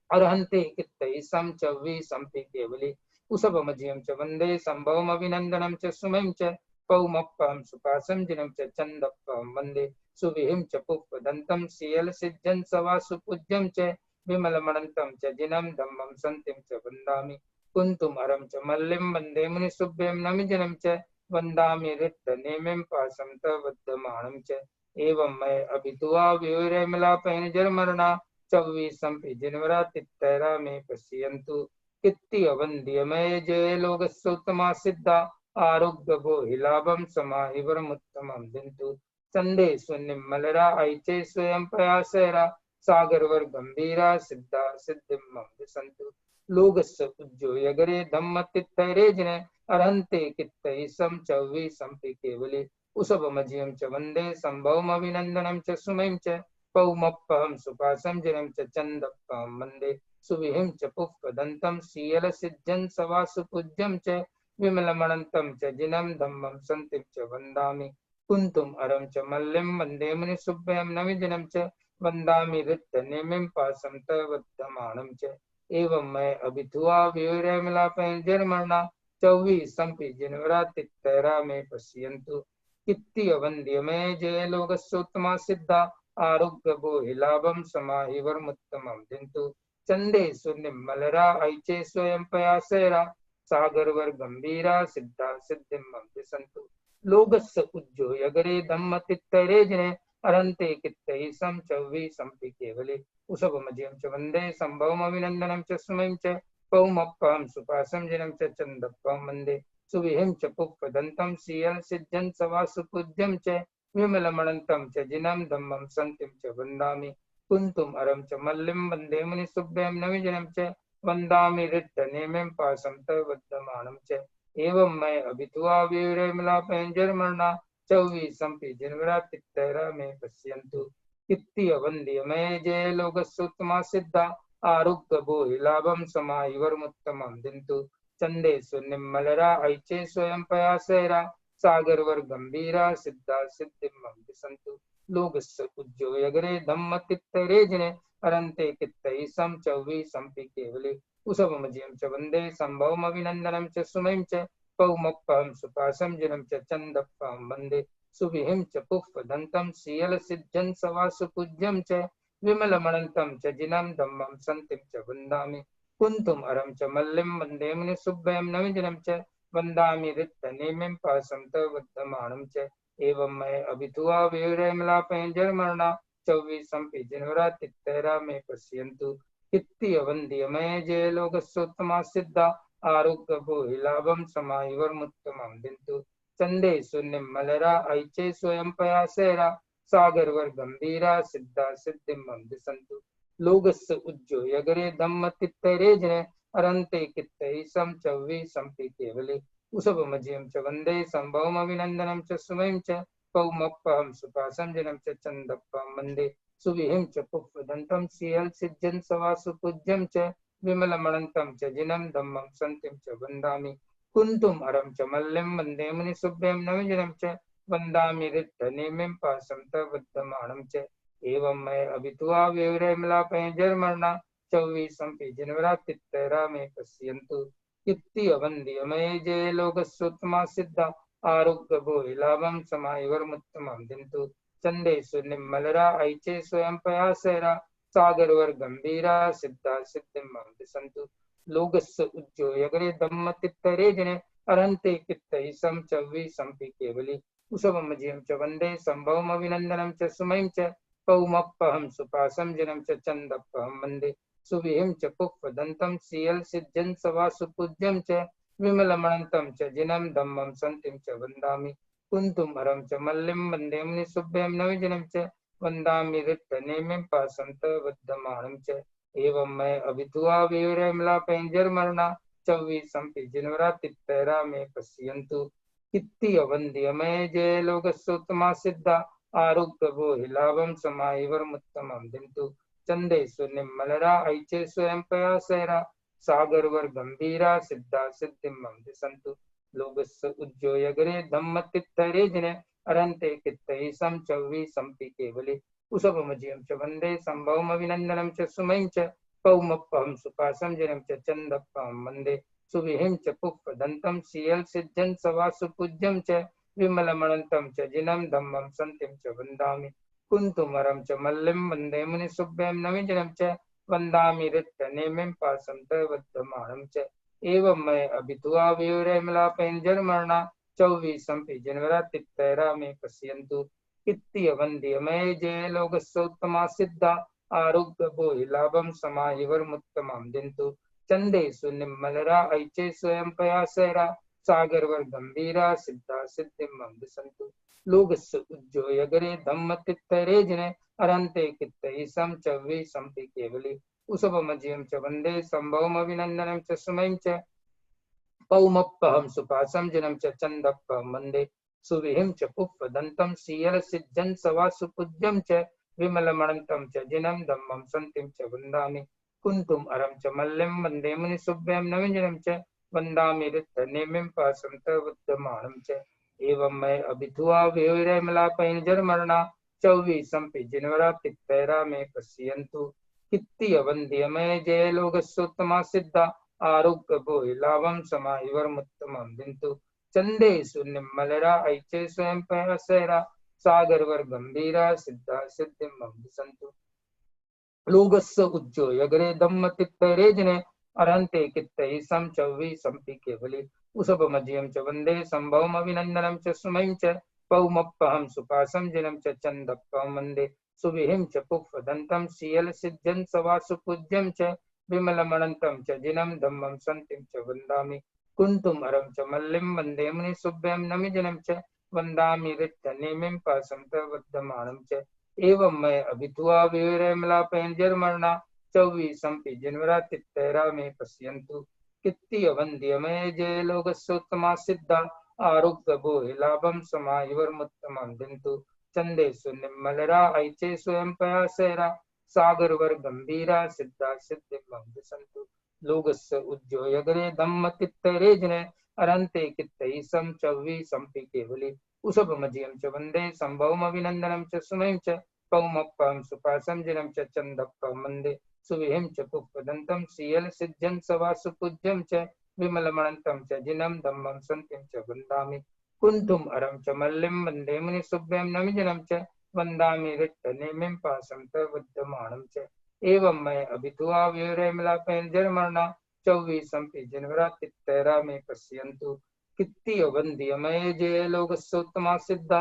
अरहन्ते कित्तैः सं चौवीसंपि केवले उसभमजियं च वन्दे संभवमभिनन्दनं च सुमयं च पौमप्पहं सुपासं जिनं च चन्दप्पहं वन्दे सुविहिं च पुष्पदन्तं सीयलसिज्जन् सवासु पूज्यं च विमलमणन्तं च जिनं धम्मं सन्तिं च वन्दामि कुन्तुमरं च मल्लिं वन्दे मुनिसुभ्यं नमिजनं च वन्दामि रिक्तनेमिं पाशं तवद्धमानं च एवं मैं अभितुआ विवरमलापेन जर्मरणा चौवीसंपि जिनवरातित्तरा में पश्यन्तु कित्ति अवन्द्यमय जय लोकस्योत्तमा सिद्धा आरोग्य भोहिलाभं समाहिवरमुत्तमं दिन्तु चंदे सुनिमलरा ऐचे स्वयं प्रयासरा सागरवर गंभीरा सिद्धा सिद्धिं मम दिसन्तु लोकस्य उज्जोयगरे धम्मतित्तरे जिने अरहन्ते कित्तैः सं चौवी संपि केवले उसभमजियं च वन्दे संभवमभिनन्दनं च सुमयं च पौमप्पहं सुपासं जिनं च चन्दप्पहं वन्दे सुविहिं च पुष्पदन्तं शीलसिद्ध्यं सवासुपूज्यं च विमलमणन्तं च जिनं धम्मं सन्तिं च वन्दामि कुन्तुम अरं च मल्लिं वन्दे मुनिसुभ्यं नमिदिनं च वन्दामि रिक्तनेमिं पाशं तवद्धमानं च एवं मैं अभिथुआ विवरमलापेन जर्मणा चौवीसंपि जिनवरातित्तरा में पश्यन्तु कित्ति अवन्द्यमय जय लोकस्योत्तमा सिद्धा आरोग्य भोहिलाभं समाहिवरमुत्तमं दिन्तु चंदे सुनिमलरा ऐचे स्वयं प्रयासरा सागरवर गंभीरा सिद्धा सिद्धिं मम दिसन्तु लोकस्य उज्जोयगरे धम्मतित्तरे जिने अरन्ते कित्तैः सं चौवीसंपि केवले उसभमजियं च वन्दे संभवमभिनन्दनं च सुमयं च पौमप्पहं सुपासं जिनं च चन्दप्पहं वन्दे सुविहिं च पुष्पदन्तं शीलसिद्ध्यं सवासुपूज्यं च विमलमणन्तं च जिनं धम्मं सन्तिं च वन्दामि कुन्तुम अरं च मल्लिं वन्दे मुनिसुभ्यं नमिजनं च वन्दामि रिक्तनेमिं पाशं तवद्धमानं च एवं मैं अभिथुआ विवरमलापेन जर्मणा चौवीसंपि जिनवरातित्तरा में पश्यन्तु कित्ति अवन्द्यमय जय लोकस्योत्तमा सिद्धा आरोग्य भोहिलाभं समाहिवरमुत्तमं दिन्तु चंदे सुनिमलरा ऐचे स्वयं प्रयासरा सागरवर गंभीरा सिद्धा सिद्धिं मम दिसन्तु लोकस्य उज्जोयगरे धम्मतित्तरे जिने अरन्ते कित्तैः सं चौवीसंपि केवले उसभमजियं च वन्दे संभवमभिनन्दनं च सुमयं च पौमप्पहं सुपासं जिनं च चन्दप्पहं वन्दे सुविहिं च पुष्पदन्तं शीलसिद्ध्यं सवासुपूज्यं च विमलमणन्तं च जिनं धम्मं सन्तिं च वन्दामि कुन्तुम अरं च मल्लिं वन्दे मुनिसुभ्यं नमिजनं च वन्दामि रिक्तनेमिं पाशं तवद्धमानं च एवं मैं अभिथुआ विवरमलापेन जर्मणा चौवीसंपि जिनवरातित्तरा में पश्यन्तु कित्ति अवन्द्यमय जय लोकस्योत्तमा सिद्धा आरोग्य भोहिलाभं समाहिवरमुत्तमं दिन्तु चंदे सुनिमलरा ऐचे स्वयं प्रयासरा सागरवर गंभीरा सिद्धा सिद्धिं मम दिसन्तु लोकस्य उज्जोयगरे धम्मतित्तरे जिने अरन्ते कित्तैः सं चौवीसंपि केवले उसभमजियं च वन्दे संभवमभिनन्दनं च सुमयं च पौमप्पहं सुपासं जिनं च चन्दप्पहं वन्दे सुविहिं च पुष्पदन्तं शीलसिद्ध्यं सवासुपूज्यं च विमलमणन्तं च जिनं धम्मं सन्तिं च वन्दामि कुन्तुम अरं च मल्लिं वन्दे मुनिसुभ्यं नमिजनं च वन्दामि रिक्तनेमिं पाशं तवद्धमानं च एवं मैं अभिथुआ विवरमलापेन जर्मणा चौवीसंपि जिनवरातित्तरा में पश्यन्तु कित्ति अवन्द्यमय जय लोकस्योत्तमा सिद्धा आरोग्य भोहिलाभं समाहिवरमुत्तमं दिन्तु चंदे सुनिमलरा ऐचे स्वयं प्रयासरा सागरवर गंभीरा सिद्धा सिद्धिं मम दिसन्तु लोकस्य उज्जोयगरे धम्मतित्तरे जिने अरन्ते कित्तैः सं चौवीसंपि केवले उसभमजियं च वन्दे संभवमभिनन्दनं च सुमयं च पौमप्पहं सुपासं जिनं च चन्दप्पहं वन्दे सुविहिं च पुष्पदन्तं शीलसिद्ध्यं सवासुपूज्यं च विमलमणन्तं च जिनं धम्मं सन्तिं च वन्दामि कुन्तुम अरं च मल्लिं वन्दे मुनिसुभ्यं नमिजनं च वन्दामि रिक्तनेमिं पाशं तवद्धमानं च एवं मैं अभिथुआ विवरमलापेन जर्मणा चौवीसंपि जिनवरातित्तरा में पश्यन्तु कित्ति अवन्द्यमय जय लोकस्योत्तमा सिद्धा आरोग्य भोहिलाभं समाहिवरमुत्तमं दिन्तु चंदे सुनिमलरा ऐचे स्वयं प्रयासरा सागरवर गंभीरा सिद्धा सिद्धिं मम दिसन्तु लोकस्य उज्जोयगरे धम्मतित्तरे जिने अरन्ते कित्तैः सं चौवीसंपि केवले उसभमजियं च वन्दे संभवमभिनन्दनं च सुमयं च पौमप्पहं सुपासं जिनं च चन्दप्पहं वन्दे सुविहिं च पुष्पदन्तं शीलसिद्ध्यं सवासुपूज्यं च विमलमणन्तं च जिनं धम्मं सन्तिं च वन्दामि कुन्तुमरं च मल्लिं वन्दे मुनिसुभ्यं नमिजनं च वन्दामि रिक्तनेमिं पासं तद्वद्यमानं च एवं मैं अभित्वा विवरमलापैर्जन्मना चौवीसंपि जनवरात्रितैरा मे पश्यन्तु इत्यवन्द्यमय जय लोकस्योत्तमा सिद्धा आरोग्य भोहि लाभं समाहिवर्मुत्तमं दिन्तु चंदेषु निम्मलरा ऐचे स्वयं पयासैरा सागरवर गंभीरा सिद्धा सिद्धिं मम दिशन्तु लोकस्य उज्जोयगरे धम्मतित्तरेजने अरन्ते कित्तैः सं चव्वे सम्पि केवली उसभमज्यं च वन्दे सम्भवमभिनन्दनं च सुमयं च पौमप्पहं सुपासं जिनं च चन्दप्पहं वन्दे सुविहिं च पुप्पदन्तं श्रीयरसिद्धं सवासुपूज्यं च विमलमणन्तं च जिनं धम्मं सन्तिं च वन्दामि कुन्तुम् अरं च मल्लिं वन्दे मुनिसुभ्यं नवीजनं च वन्दामि रिक्तनेमिं पासं तद्वद्यमानं च एवं मैं अभित्वा विवरमलापैर्जन्मना चौवीसंपि जनवरात्रितैरा मे पश्यन्तु कित्तियवन्द्यमय जय लोकस्योत्तमा सिद्धा आरोग्य भोहि लाभं समाहिवर्मुत्तमं दिन्तु चंदेषु निम्मलरा ऐचे स्वयं पयासैरा सागरवर गंभीरा सिद्धा सिद्धिं मम दिशन्तु लोकस्य उज्जोयगरे धम्मतित्तरेजने अरन्ते कित्तैः सं चौवीसंपि केवली उसभमज्यं च वन्दे सम्भवमभिनन्दनं च सुमयं च पौमप्पहं सुपासं जिनं च चन्दप्पहं वन्दे सुविहिं च पुप्पदन्तं श्रीयलसिद्धं सवासुपूज्यं च विमलमणन्तं च जिनं धम्मं सन्तिं च वन्दामि कुन्तुम् अरं च मल्लिं वन्दे मुनिसुभ्यं नमिजनं च वन्दामि रिक्तनेमिं पासं तद्वद्यमानं च एवं मैं अभित्वा विवरमलापैर्जन्मना चौवीसंपि जनवरात्रितैरा मे पश्यन्तु कित्तियवन्द्यमय जय लोकस्योत्तमा सिद्धा आरोग्य भोहि लाभं समाहिवर्मुत्तमं दिन्तु चंदेषु निम्मलरा ऐचे स्वयं पयासैरा सागरवर गंभीरा सिद्धा सिद्धिं मम दिशन्तु लोकस्य उज्जोयगरे धम्मतित्तरेजने अरन्ते कित्तैः सं चौवीसंपि केवली उसभमज्यं च वन्दे सम्भवमभिनन्दनं च सुमयं च पौमप्पं सुपासं जिनं च चन्दप्पं वन्दे सुविहिं च पुप्पदन्तं श्रीयलसिद्धं सवासुपूज्यं च विमलमणन्तं च जिनं धम्मं सन्तिं च वन्दामि कुन्तुम् अरं च मल्लिं वन्दे मुनिसुभ्यं नमिजनं च वन्दामि रिक्तनेमिं पासं तद्वद्यमानं च एवं मैं अभित्वा विवरमलापैर्जन्मना चौवीसंपि जनवरात्रितैरा मे पश्यन्तु कित्तियवन्द्यमय जय लोकस्योत्तमा सिद्धा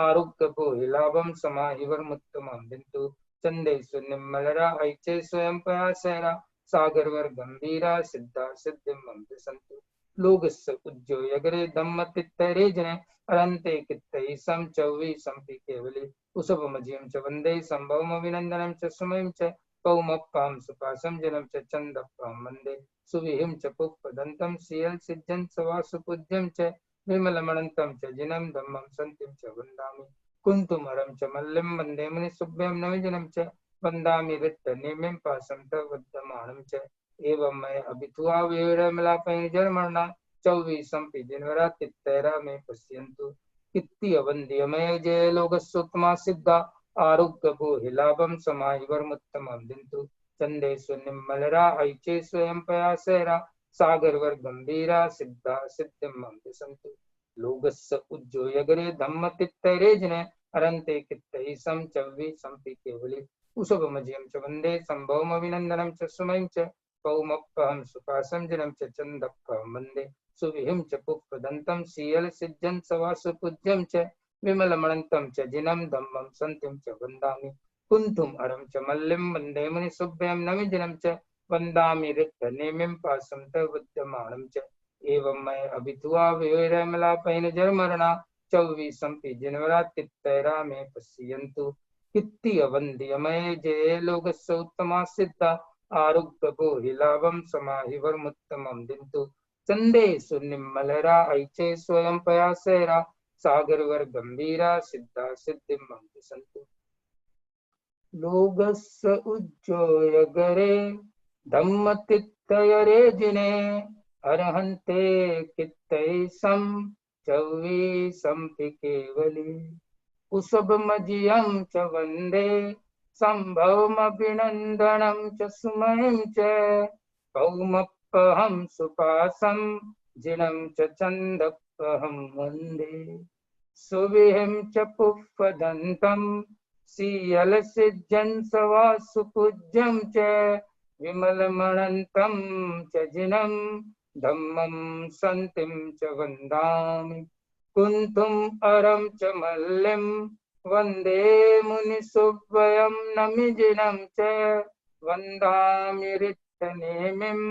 आरोग्य भोहि लाभं समाहिवर्मुत्तमं दिन्तु चंदेषु निम्मलरा ऐचे स्वयं पयासैरा सागरवर गंभीरा सिद्धा सिद्धिं मम दिशन्तु लोकस्य उज्जोयगरे धम्मतित्तरेजने अरन्ते कित्तैः सं चौवीसंपि केवली उसभमज्यं च वन्दे सम्भवमभिनन्दनं च सुमयं च पौमप्पं सुपासं जिनं च चन्दप्पं वन्दे सुविहिं च पुप्पदन्तं श्रीयलसिद्धं सवासुपूज्यं च विमलमणन्तं च जिनं धम्मं सन्तिं च वन्दामि कुन्तुम् अरं च मल्लिं वन्दे मुनिसुभ्यं नवीजनं च वन्दामि रिक्तनेमिं पासं तद्वद्यमानं च एवं मैं अभित्वा विवरमलापैर्जन्मना चौवीसंपि जनवरात्रितैरा मे पश्यन्तु कित्तियवन्द्यमय जय लोकस्योत्तमा सिद्धा आरोग्य भोहि लाभं समाहिवर्मुत्तमं दिन्तु चंदेषु निम्मलरा ऐचे स्वयं पयासैरा सागरवर गंभीरा सिद्धा सिद्धिं मम दिशन्तु लोकस्य उज्जोयगरे धम्मतित्तरेजने अरन्ते कित्तैः सं चौवीसंपि केवली उसभमज्यं च वन्दे सम्भवमभिनन्दनं च सुमयं च पौमप्पहं सुपासं जिनं च चन्दप्पहं वन्दे सुविहिं च पुप्पदन्तं श्रीयलसिद्धं सवासुपूज्यं च विमलमणन्तं च जिनं धम्मं सन्तिं च वन्दामि कुन्तुम् अरं च मल्लिं वन्दे मुनिसुभ्यं नवीजनं च वन्दामि रिक्तनेमिं पासं तद्वद्यमानं च एवं मैं अभित्वा विवरमलापैर्जन्मना चौवीसंपि जनवरात्रितैरा मे पश्यन्तु कित्तियवन्द्यमय जय लोकस्योत्तमा सिद्धा आरोग्य भोहि लाभं समाहिवर्मुत्तमं दिन्तु चंदेषु निम्मलरा ऐचे स्वयं पयासैरा सागरवर गंभीरा सिद्धा सिद्धिं मम दिशन्तु लोकस्य उज्जोयगरे धम्मतित्तरेजने अरहन्ते कित्तैः सं चौवीसंपि केवली उसभमज्यं च वन्दे सम्भवमभिनन्दनं च सुमयं च पौमप्पहं सुपासं जिनं च चन्दप्पहं वन्दे सुविहिं च पुप्पदन्तं श्रीयलसिद्धं सवासुपूज्यं च विमलमणन्तं च जिनं धम्मं सन्तिं च वन्दामि कुन्तुम् अरं च मल्लिं वन्दे मुनिसुव्वयं नमिजिनं च वन्दामि रिक्तनेमिं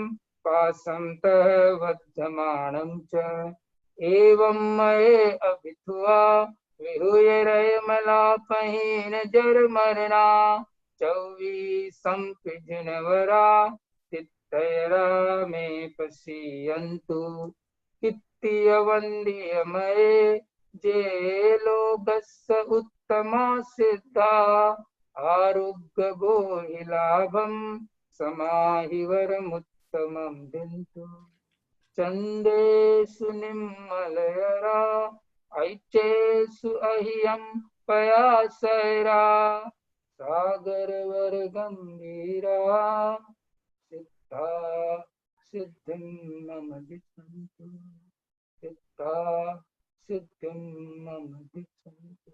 पासं तः वध्यमानं च एवं मये अभिथुआ विहूय रयमलापहीन जरमरणा चौवीसं पिजिनवरा तित्तयरा मे पश्यन्तु कित्तियवन्द्यमये जे लोकस्य उत्तमा सिद्धा आरुग्य गोहिलाभं समाहि वरमुत्तमं बिन्दु चन्देषु निम्मलयरा ऐचेषु अह्यं पयासैरा सागरवर गंभीरा सिद्धा सिद्धिं मम दिशन्तु सिद्धा सिद्धिं मम दिशन्तु।